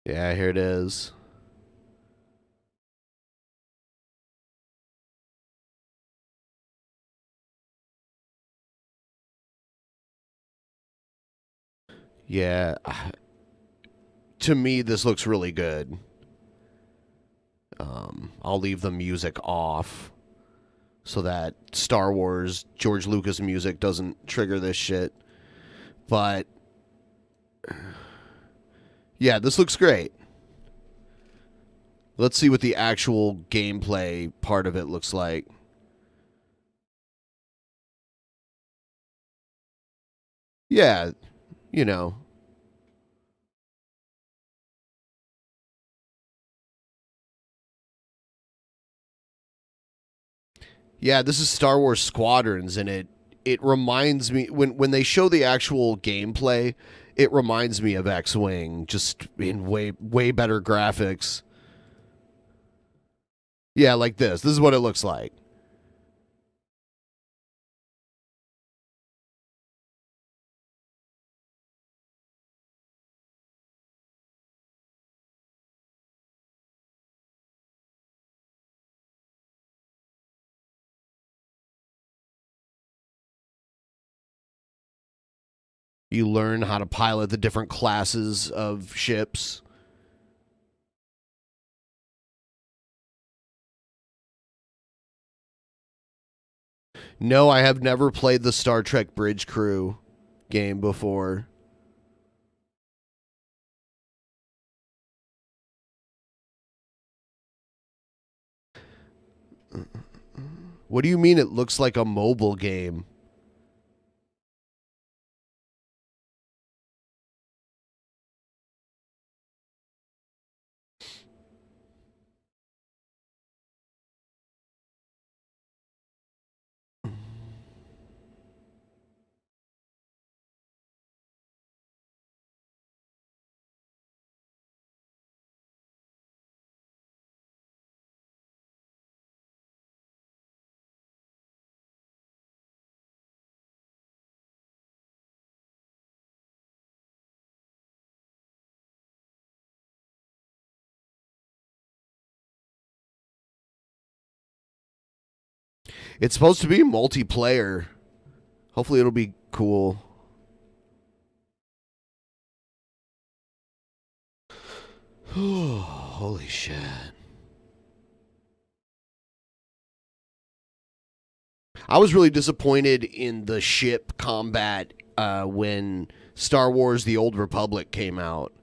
Yeah, here it is. Yeah. To me, this looks really good. I'll leave the music off so that Star Wars George Lucas music doesn't trigger this shit. But yeah, this looks great. Let's see what the actual gameplay part of it looks like. Yeah, you know. Yeah, this is Star Wars Squadrons, and it reminds me when they show the actual gameplay, it reminds me of X-Wing, just in way better graphics. Yeah, like this. This is what it looks like. You learn how to pilot the different classes of ships. No, I have never played the Star Trek Bridge Crew game before. What do you mean it looks like a mobile game? It's supposed to be multiplayer. Hopefully it'll be cool. Holy shit. I was really disappointed in the ship combat when Star Wars The Old Republic came out.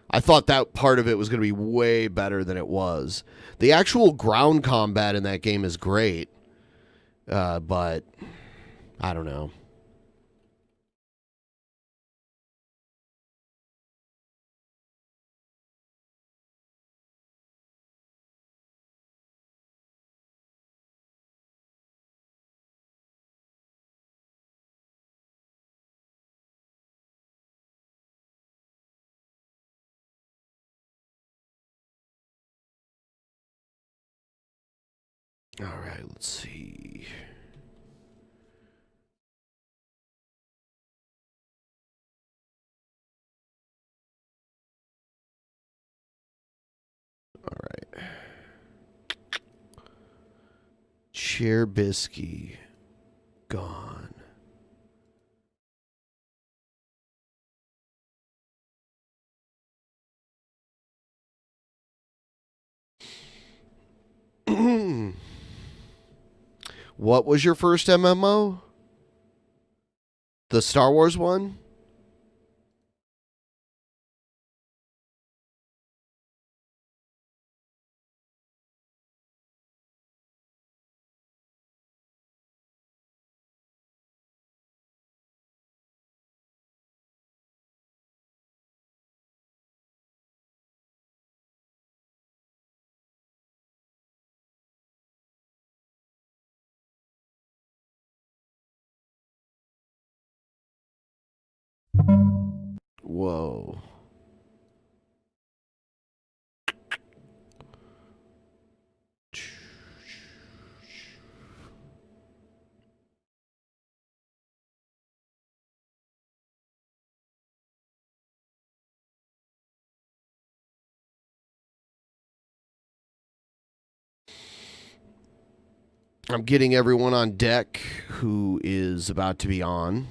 I thought that part of it was going to be way better than it was. The actual ground combat in that game is great, but I don't know. All right, let's see. All right. Chair Bisky gone. What was your first MMO? The Star Wars one? Whoa. I'm getting everyone on deck who is about to be on.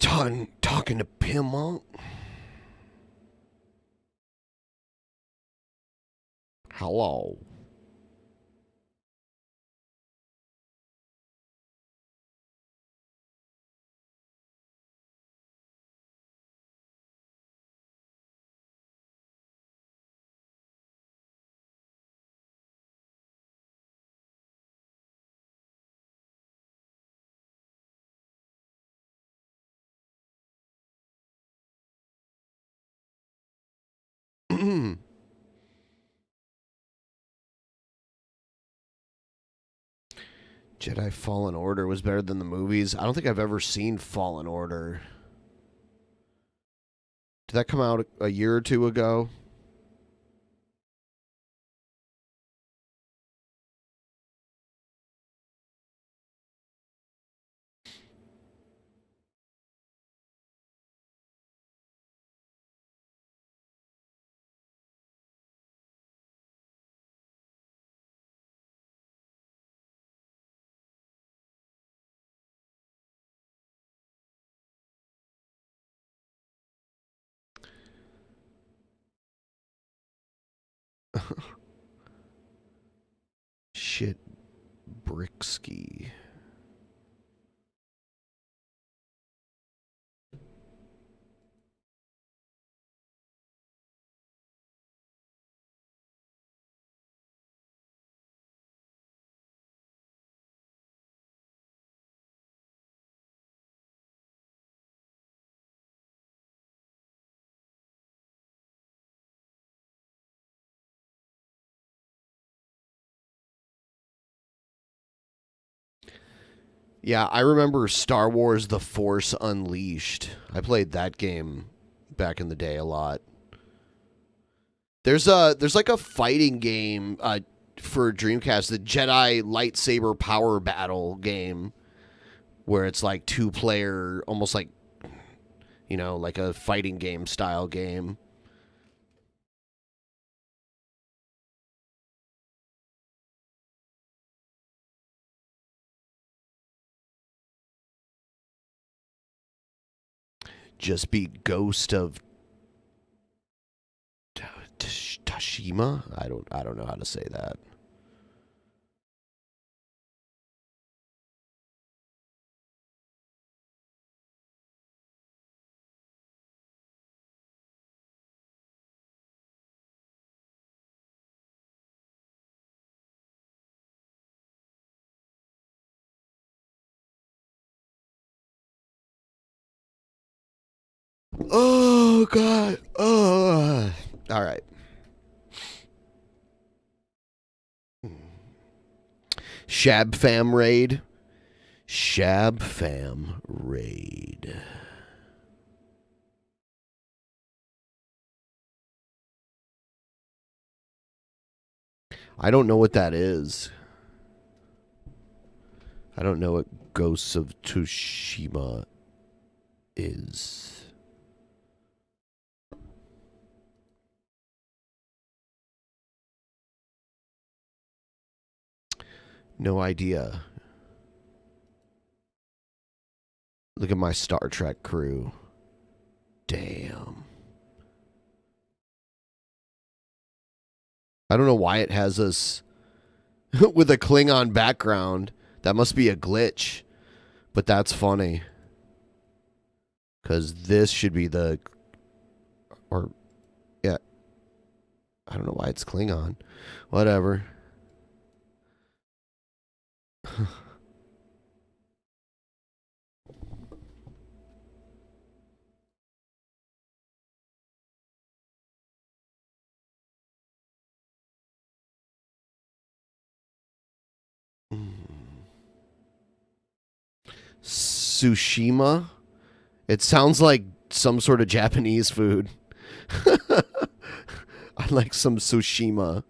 Talking to Pimpmunk. Hello. Jedi Fallen Order was better than the movies. I don't think I've ever seen Fallen Order. Did that come out a year or two ago? Shit, Bricksky. Yeah, I remember Star Wars The Force Unleashed. I played that game back in the day a lot. There's like a fighting game for Dreamcast, the Jedi lightsaber power battle game, where it's like 2-player, almost like, like a fighting game style game. Just be Ghost of Tashima? I don't know how to say that. Oh god. Oh. All right. Shab Fam raid. Shab Fam raid. I don't know what that is. I don't know what Ghosts of Tsushima is. No idea. Look at my Star Trek crew. Damn. I don't know why it has us with a Klingon background. That must be a glitch. But that's funny. Because this should be the... Or... Yeah. I don't know why it's Klingon. Whatever. Tsushima? It sounds like some sort of Japanese food. I like some Tsushima.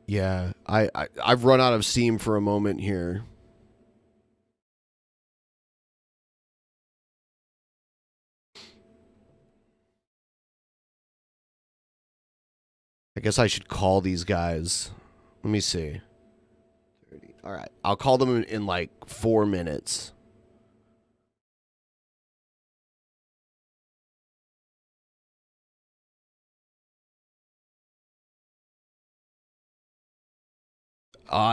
Yeah, I've run out of steam for a moment here. I guess I should call these guys. Let me see. All right, I'll call them in like 4 minutes.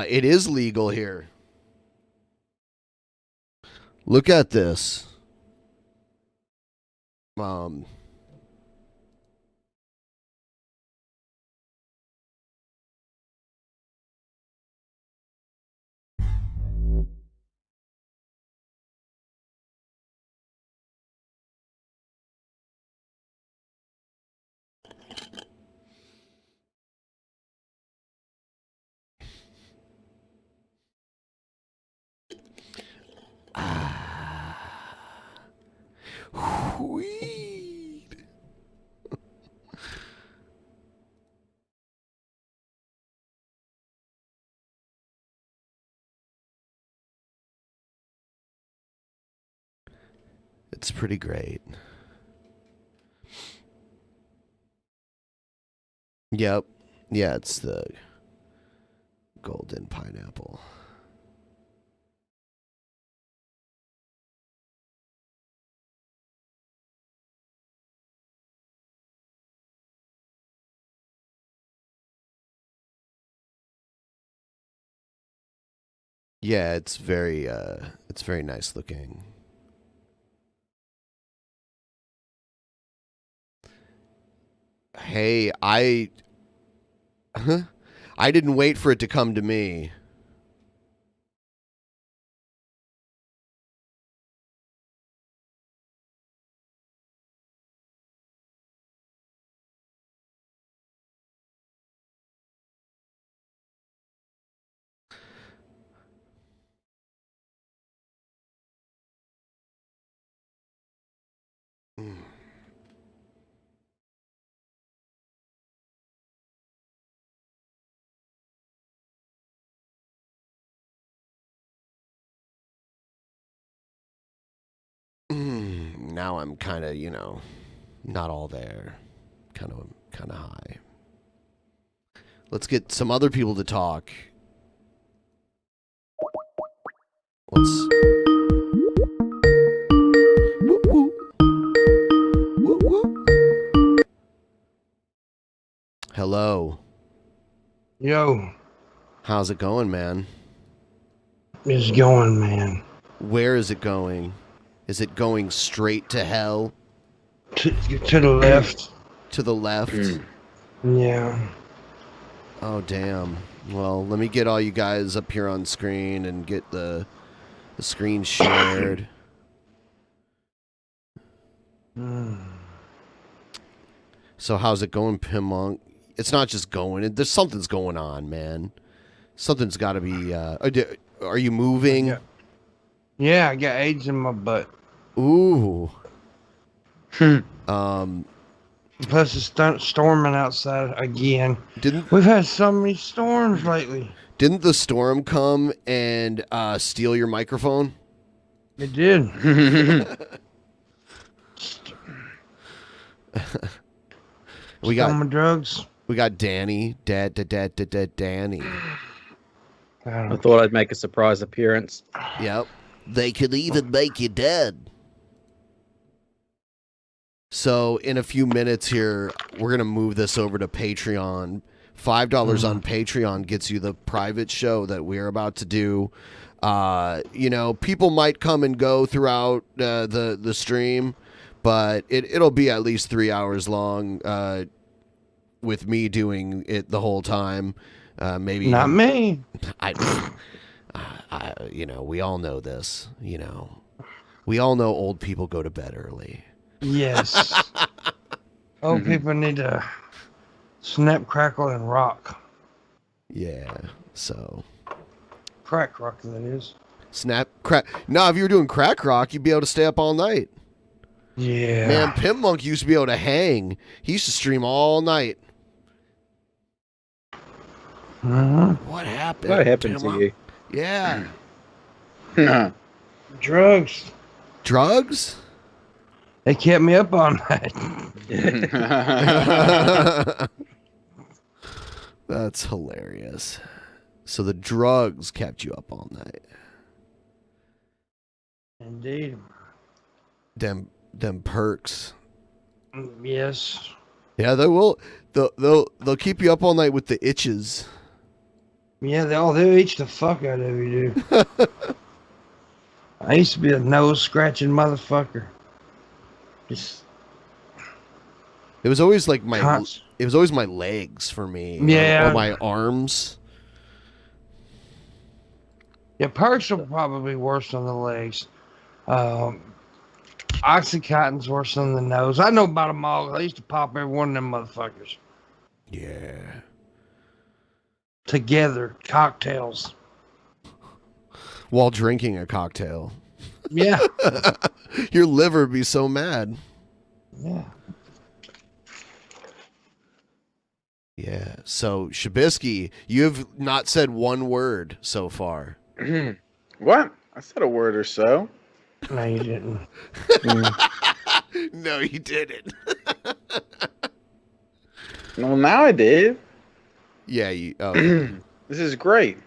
It is legal here. Look at this. Weed. It's pretty great. Yep. Yeah, it's the golden pineapple. Yeah, it's very nice looking. Hey, I didn't wait for it to come to me. Now I'm kind of, not all there. Kind of high. Let's get some other people to talk. Let's. Woo woo. Woo woo. Hello. Yo. How's it going, man? It's going, man. Where is it going? Is it going straight to hell? To the left. To the left? Yeah. Oh, damn. Well, let me get all you guys up here on screen and get the screen shared. So how's it going, Pimpmunk? It's not just going. There's something's going on, man. Something's got to be... are you moving? Yeah, I got AIDS in my butt. Ooh. Plus it's storming outside again. We've had so many storms lately. Didn't the storm come and steal your microphone? It did. We got my drugs. We got Danny. Danny. I thought I'd make a surprise appearance. Yep. They could even make you dead. So in a few minutes here, we're going to move this over to Patreon. $5 on Patreon gets you the private show that we're about to do. People might come and go throughout the stream, but it'll be at least 3 hours long with me doing it the whole time. Maybe not me. We all know this. We all know old people go to bed early. Yes. Old people need to snap, crackle, and rock. Yeah. So. Crack rock, that is. Snap, crack. No, if you were doing crack rock, you'd be able to stay up all night. Yeah. Man, Pimpmunk used to be able to hang. He used to stream all night. What happened? What happened to you? Yeah. Drugs. Drugs? They kept me up all night. That's hilarious. So the drugs kept you up all night. Indeed. Them perks. Yes. Yeah, they will. They'll keep you up all night with the itches. Yeah, they'll itch the fuck out of you, dude. I used to be a nose scratching motherfucker. Just. It was always like Cons- It was always my legs for me. Yeah. Or my arms. Yeah, perks are probably worse than the legs. Oxycontin's worse than the nose. I know about them all. I used to pop every one of them motherfuckers. Yeah. Together, cocktails. While drinking a cocktail. Yeah. Your liver would be so mad. Yeah. Yeah. So, Shabisky, you have not said one word so far. What? I said a word or so. No, you didn't. No, you didn't. Well, now I did. Yeah, you. Oh. This is great.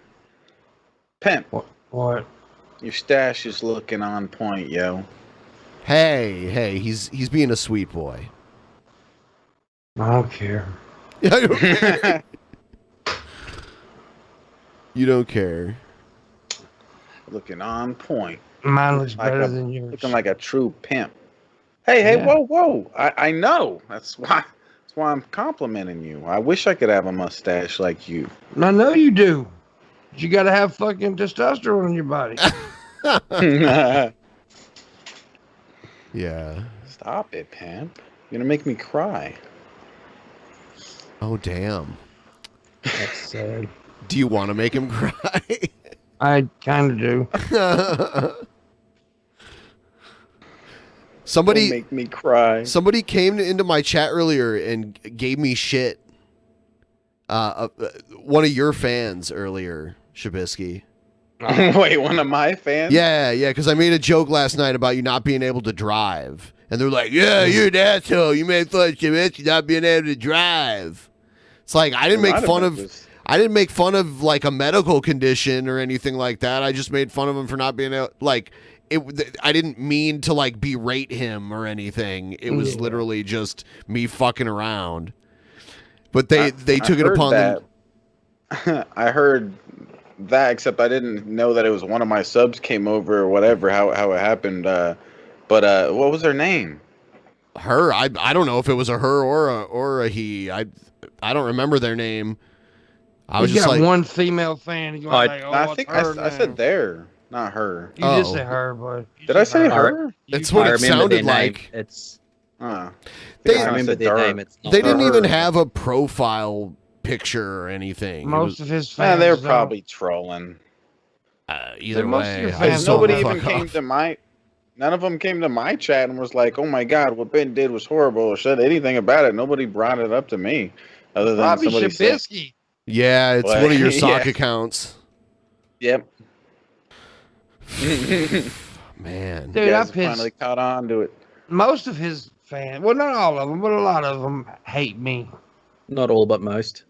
Pimp, What? your stash is looking on point, yo. Hey, he's being a sweet boy. I don't care. I don't care. You don't care. Looking on point. Mine looks Like better a- than yours. Looking like a true pimp. Hey, Yeah. whoa. I know. That's why I'm complimenting you. I wish I could have a mustache like you. I know you do. But you gotta have fucking testosterone in your body. Yeah. Stop it, pimp. You're gonna make me cry. Oh, damn. That's sad. Do you want to make him cry? I kind of do. Somebody Don't make me cry. Somebody came into my chat earlier and gave me shit. One of your fans earlier, Shabisky. Wait, one of my fans? Yeah, because I made a joke last night about you not being able to drive. And they're like, yeah, you're an asshole. You made fun of Shabisky not being able to drive. It's like, I didn't make fun of like a medical condition or anything like that. I just made fun of him for not being able, like, I didn't mean to like berate him or anything. It was literally just me fucking around. But they took it upon them. I heard that, except I didn't know that it was one of my subs came over or whatever, how it happened. But what was her name? Her? I don't know if it was a her or a he. I don't remember their name. I was You just got like one female fan. You like, I think I said there, not her. You did say her, but Did I say her? That's what it sounded like. It's. I remember their name. It's not They didn't her. even have a profile picture or anything. Most of his fans. They're though. probably trolling. Either most of way, your I fans just Nobody told them even to fuck came off. to my. None of them came to my chat and was like, "Oh my God, what Ben did was horrible," or said anything about it. Nobody brought it up to me, other than Bobby somebody said, Shabisky. Yeah, it's What? one of your sock Yeah. accounts. "Yep." Man. Dude, You I guys finally pissed. caught on to it. Most of his fans, well, not all of them, but a lot of them hate me. Not all, but most.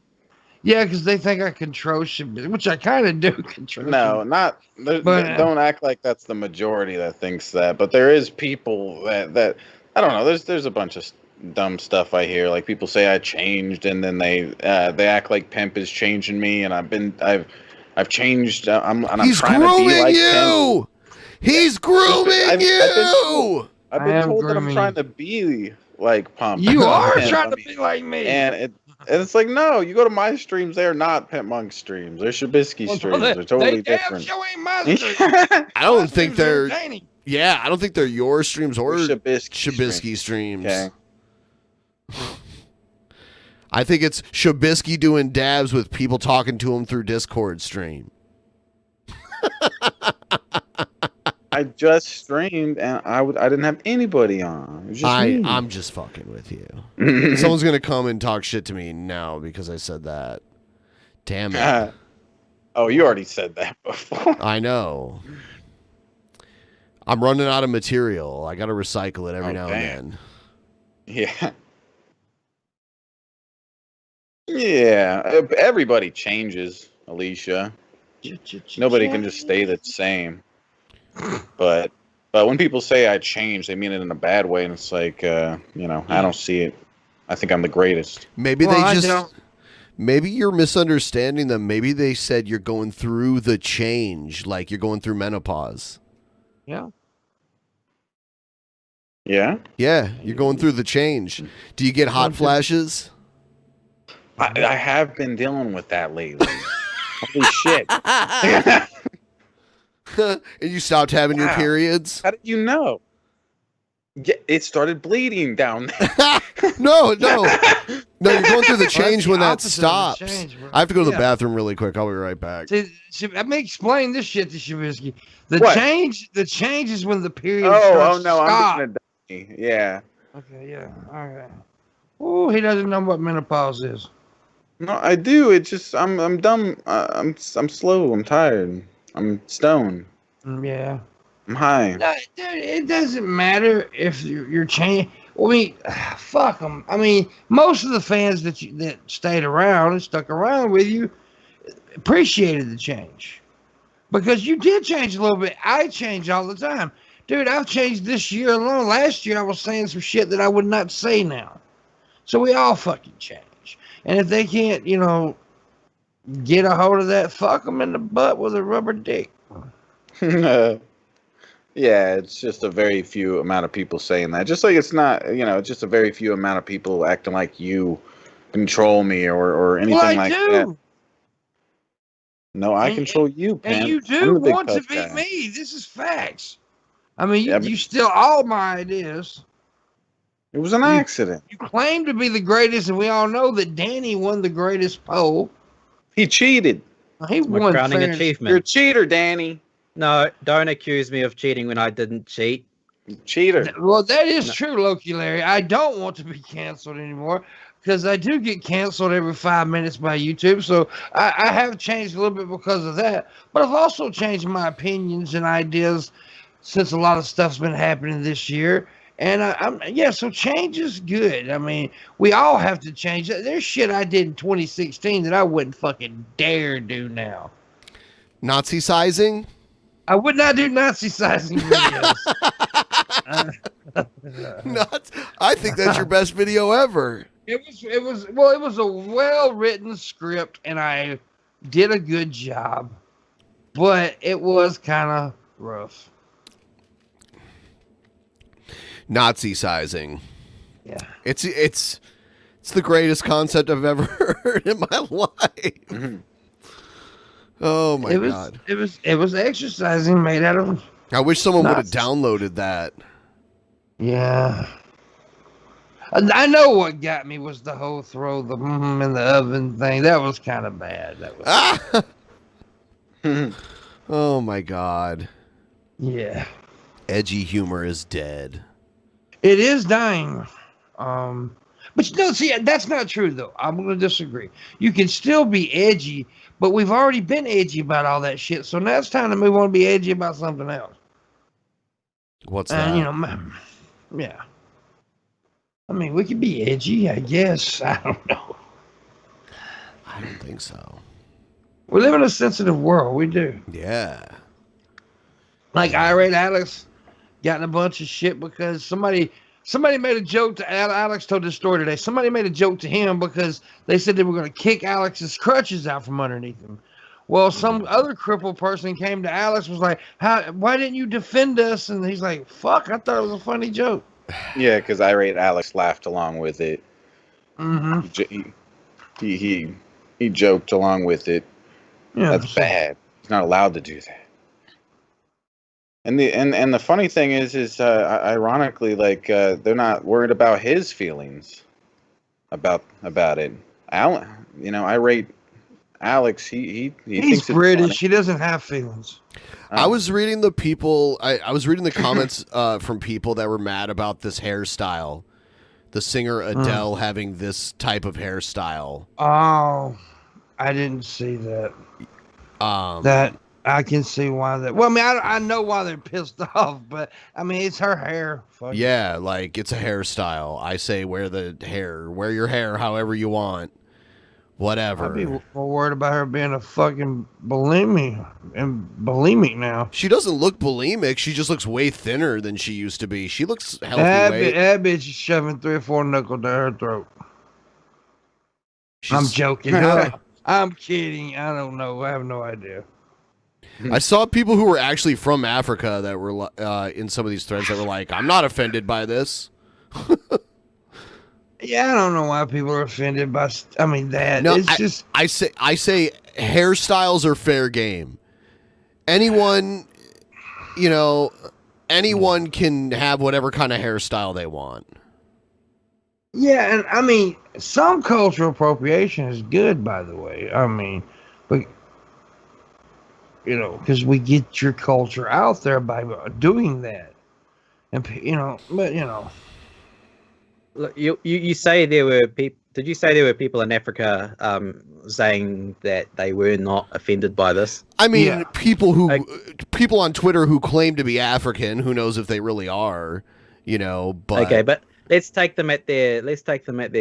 Yeah, because they think I control Shabisky, which I kind of do control. No, not. Don't act like that's the majority that thinks that. But there is people that I don't know. There's a bunch of dumb stuff I hear. Like people say I changed, and then they act like Pimp is changing me, and I've changed. He's trying to be grooming like you. Pimp. He's grooming you. I've I been am told that I'm grooming trying to be like Pump. You are Pimp, trying to I mean, be like me. and it's like, no, you go to my streams, they're not Pimp Monk streams. They're Shabisky streams. They're totally they different. Damn show ain't my stream. I don't think they're. entertaining. Yeah, I don't think they're your streams or Shabisky streams. Okay. I think it's Shabisky doing dabs with people talking to him through Discord stream. I just streamed and I didn't have anybody on. It was just me. I'm just fucking with you. Someone's gonna come and talk shit to me now because I said that. Damn it. Oh, you already said that before. I know. I'm running out of material. I got to recycle it every now and then. Yeah. Yeah. Everybody changes, Alicia. Nobody can just stay the same. But when people say I changed, they mean it in a bad way, and it's like, I don't see it. I think I'm the greatest. Maybe maybe you're misunderstanding them. Maybe they said you're going through the change, like you're going through menopause. Yeah. Yeah? Yeah, you're going through the change. Do you get hot flashes? I have been dealing with that lately. Holy shit. And you stopped having your periods? How did you know? Yeah, it started bleeding down there. No, you're going through the change when that stops. I have to go to the bathroom really quick. I'll be right back. See, let me explain this shit to Shavisky. The change is when the period no, stop. I'm gonna die. Yeah. Okay, yeah. All right. Oh, he doesn't know what menopause is. No, I do. It's just I'm dumb. I'm slow. I'm tired. I'm stoned. Yeah. I'm high. No, dude, it doesn't matter if you're changing. I mean, fuck them. I mean, most of the fans that stayed around and stuck around with you appreciated the change because you did change a little bit. I change all the time, dude. I've changed this year alone. Last year I was saying some shit that I would not say now. So we all fucking change. And if they can't, get a hold of that, fuck them in the butt with a rubber dick. Yeah, it's just a very few amount of people saying that. Just like it's not, just a very few amount of people acting like you control me or anything like that. No, I control you, Pam. And you do want to beat me. This is facts. I mean, you steal all my ideas. It was an accident. You claim to be the greatest, and we all know that Danny won the greatest poll. He cheated. He won crowning achievement. You're a cheater, Danny. No, don't accuse me of cheating when I didn't cheat. Cheater. Well, that is true, Loki Larry. I don't want to be canceled anymore because I do get canceled every 5 minutes by YouTube. So I have changed a little bit because of that. But I've also changed my opinions and ideas since a lot of stuff's been happening this year. And so change is good. I mean, we all have to change. There's shit I did in 2016 that I wouldn't fucking dare do now. Nazi sizing? I would not do Nazi sizing videos. I think that's your best video ever. It was a well-written script, and I did a good job, but it was kind of rough. Nazi sizing. Yeah. It's the greatest concept I've ever heard in my life. Mm-hmm. Oh my God. It was exercising made out of I wish someone would have downloaded that. Yeah. I know what got me was the whole throw the in the oven thing. That was kind of bad. That was Oh my God. Yeah. Edgy humor is dead. It is dying. But see, that's not true though. I'm going to disagree. You can still be edgy, but we've already been edgy about all that shit. So now it's time to move on to be edgy about something else. What's that? Yeah. I mean, we could be edgy, I guess. I don't know. I don't think so. We live in a sensitive world. We do. Yeah. Like Irate Alex got in a bunch of shit because somebody made a joke to Alex. Told this story today. Somebody made a joke to him because they said they were going to kick Alex's crutches out from underneath him. Well, some other crippled person came to Alex, was like, why didn't you defend us? And he's like, fuck, I thought it was a funny joke. Yeah, because Irate Alex laughed along with it. Mm-hmm. He joked along with it. Yeah, that's bad. He's not allowed to do that. And the funny thing is ironically, like they're not worried about his feelings about it. Irate Alex, he's thinks British. He doesn't have feelings. I was reading the people. I was reading the comments from people that were mad about this hairstyle. The singer Adele having this type of hairstyle. Oh, I didn't see that. Um, That I can see why that. Well, I mean, I know why they're pissed off, but I mean, it's her hair. Fuck it. yeah, like it's a hairstyle. I say wear your hair however you want. Whatever. I'd be more worried about her being a fucking bulimic now. She doesn't look bulimic. She just looks way thinner than she used to be. She looks healthy That bitch is shoving 3 or 4 knuckles down her throat. I'm joking. I'm kidding. I don't know. I have no idea. I saw people who were actually from Africa that were in some of these threads that were like, I'm not offended by this. Yeah, I don't know why people are offended by. I mean, that No, it's just. I say hairstyles are fair game. Anyone can have whatever kind of hairstyle they want. Yeah, and I mean, some cultural appropriation is good, by the way. I mean, but because we get your culture out there by doing that, and Look, you say there were people. Did you say there were people in Africa saying that they were not offended by this? I mean, people on Twitter who claim to be African, who knows if they really are, but Okay, but let's take them at their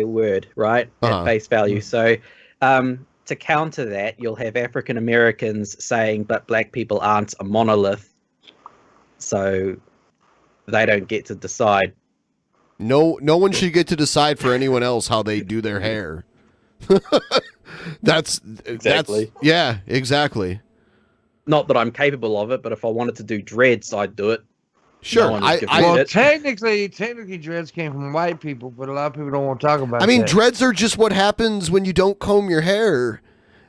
word, right? At face value. So to counter that, you'll have African Americans saying, but black people aren't a monolith, so they don't get to decide. No one should get to decide for anyone else how they do their hair. That's yeah, exactly. Not that I'm capable of it, but if I wanted to do dreads, I'd do it. Sure. Technically, dreads came from white people, but a lot of people don't want to talk about. I mean, dreads are just what happens when you don't comb your hair.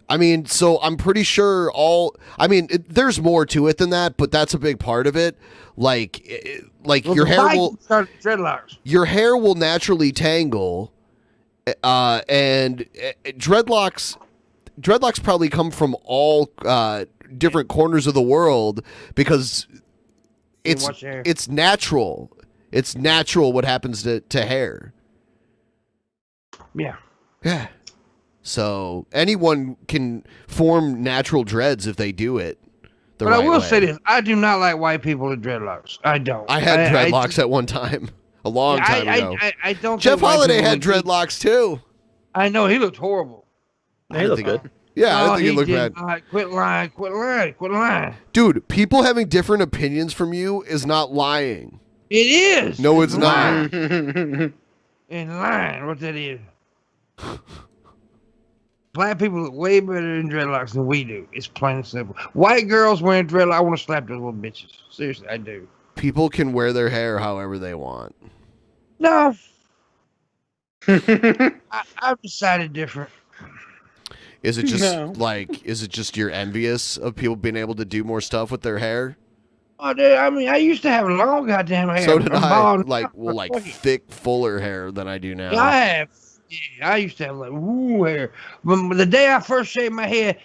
I mean, so I'm pretty sure there's more to it than that, but that's a big part of it. Like your hair will start dreadlocks. Your hair will naturally tangle, and dreadlocks probably come from all different corners of the world because it's natural. It's natural what happens to hair. Yeah. Yeah. So anyone can form natural dreads if they do it. But I will say this: I do not like white people with dreadlocks. I don't. I had dreadlocks at one time, a long time ago. I don't. Jeff Holiday had dreadlocks too. I know he looked horrible. He looked good. Yeah, I think he looked bad. Quit lying. Dude, people having different opinions from you is not lying. It is. No, it's not. And lying, what that is. Black people look way better in dreadlocks than we do. It's plain and simple. White girls wearing dreadlocks, I want to slap those little bitches. Seriously, I do. People can wear their hair however they want. No. I've decided different. Is it just you're envious of people being able to do more stuff with their hair? Oh, dude, I mean, I used to have long goddamn hair. So did I. Like thick, fuller hair than I do now. Yeah, I used to have hair. But the day I first shaved my hair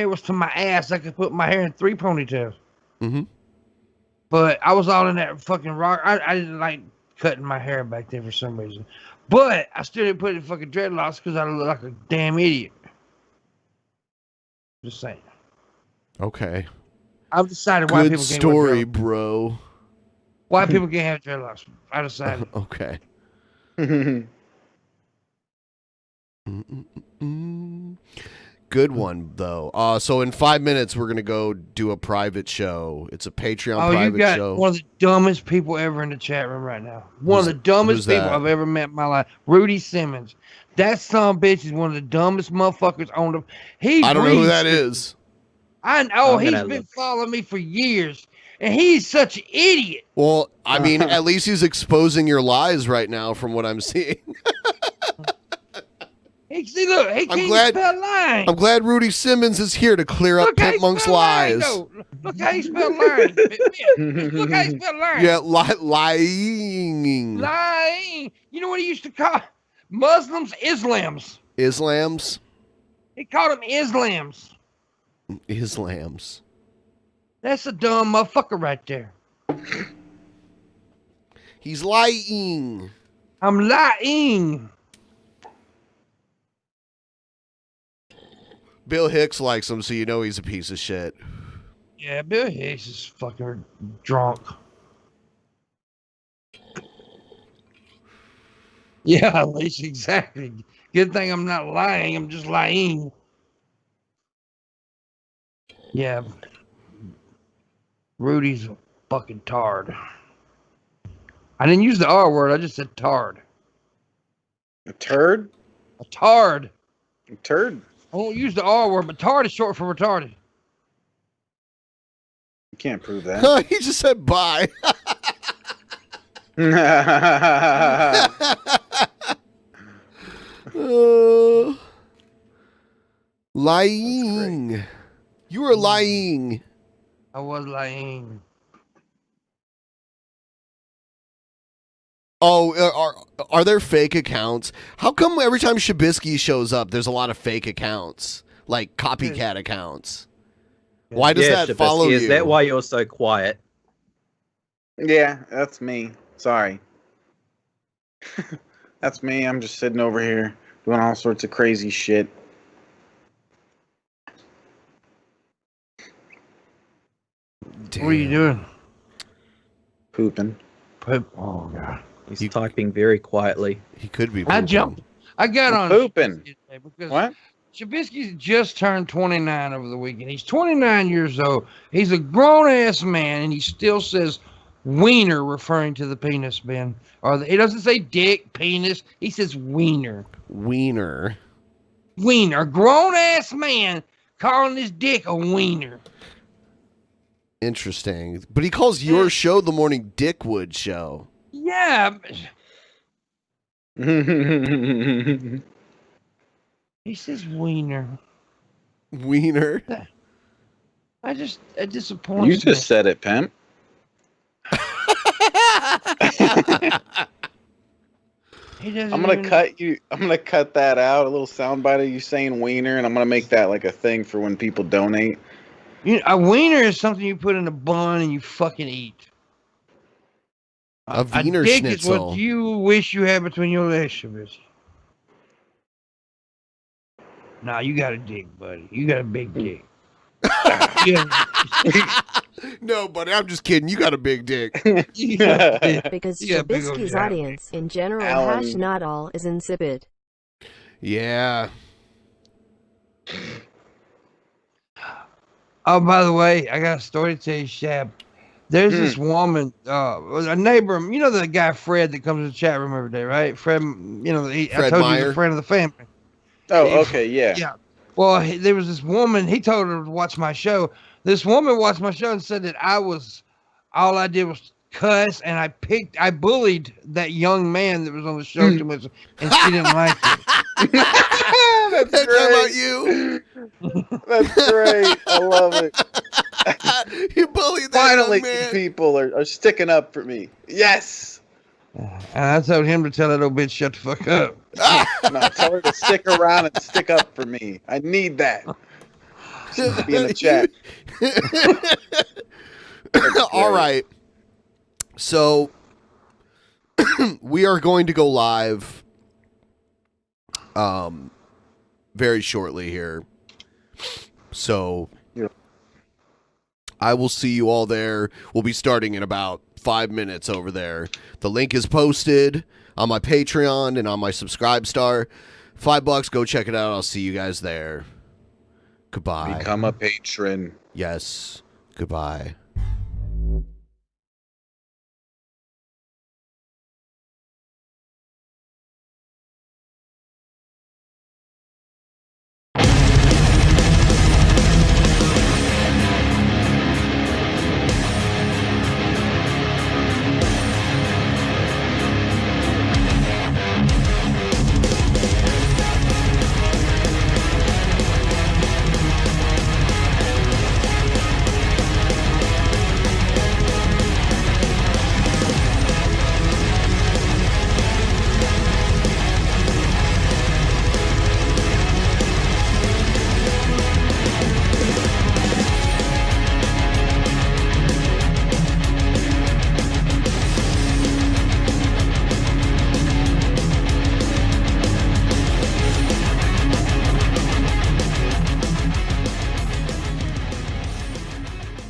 was to my ass. I could put my hair in 3 ponytails. Mm-hmm. But I was all in that fucking rock. I didn't like cutting my hair back then for some reason. But I still didn't put it in fucking dreadlocks because I look like a damn idiot. Just saying. Okay. I've decided why people can't Good story, bro. Why people can't have dreadlocks. I decided. Okay. Good one though. So in 5 minutes we're gonna go do a private show. It's a Patreon private show. You got one of the dumbest people ever in the chat room right now. One of the dumbest people I've ever met in my life. Rudy Simmons. That son of a bitch is one of the dumbest motherfuckers on the. I don't know who that is. I know he's been following me for years, and he's such an idiot. Well, I mean, at least he's exposing your lies right now, from what I'm seeing. He can't spell lying. I'm glad Rudy Simmons is here to clear up Pimpmonk's lies. Look how he spelled lying. Look how he spelled lying. Yeah, lying. Lying. You know what he used to call Muslims? Islams. Islams? He called them Islams. Islams. That's a dumb motherfucker right there. He's lying. I'm lying. Bill Hicks likes him, so you know he's a piece of shit. Yeah, Bill Hicks is fucking drunk. Yeah, at least exactly. Good thing I'm not lying. I'm just lying. Yeah. Rudy's a fucking tard. I didn't use the R word. I just said tard. A turd? A tard. A turd? I won't use the R word, but tard is short for retarded. You can't prove that. He just said bye. Lying. You were lying. I was lying. Oh, are there fake accounts? How come every time Shabisky shows up, there's a lot of fake accounts, like copycat accounts? Why does that Shabisky, follow you? Is that why you're so quiet? Yeah, that's me. Sorry. That's me. I'm just sitting over here doing all sorts of crazy shit. Damn. What are you doing? Pooping. Poop. Oh, God. He's typing very quietly. He could be. I jumped. I got on pooping. Because What? Shabisky's just turned 29 over the weekend. He's 29 years old. He's a grown-ass man, and he still says wiener, referring to the penis, Ben. He doesn't say dick, penis. He says wiener. Wiener. Wiener. A grown-ass man calling his dick a wiener. Interesting. But he calls your show the Morning Dickwood Show. Yeah. He says wiener. Wiener. It disappoints You just me. said it, pimp. I'm gonna cut that out, a little soundbite of you saying wiener, and I'm gonna make that like a thing for when people donate. A wiener is something you put in a bun and you fucking eat. A wiener dick schnitzel. is what you wish you had between your legs, Shabisky. Nah, you got a dick, buddy. You got a big dick. No, buddy, I'm just kidding. You got a big dick. Because You got a big old Shabisky's dick. audience, in general, Alan. not all is insipid. Yeah. Oh, by the way, I got a story to tell you, Shab. There's this woman, a neighbor, you know the guy Fred that comes to the chat room every day, right? Fred, I Fred told you Meyer? he's a friend of the family. Oh, okay, yeah. Yeah. Well, there was this woman, he told her to watch my show. This woman watched my show and said that all I did was cuss, and I bullied that young man that was on the show too much, and she didn't like it. That's How about great. you? That's great. I love it. You bullied that Finally, young man. people are sticking up for me. Yes. And I told him to tell that old bitch shut the fuck up. No, tell her to stick around and stick up for me. I need that. She needs to be in the chat. All right. So we are going to go live very shortly here. So Yeah. I will see you all there. We'll be starting in about 5 minutes over there. The link is posted on my Patreon and on my Subscribe Star. $5. Go check it out. I'll see you guys there. Goodbye. Become a patron. Yes. Goodbye.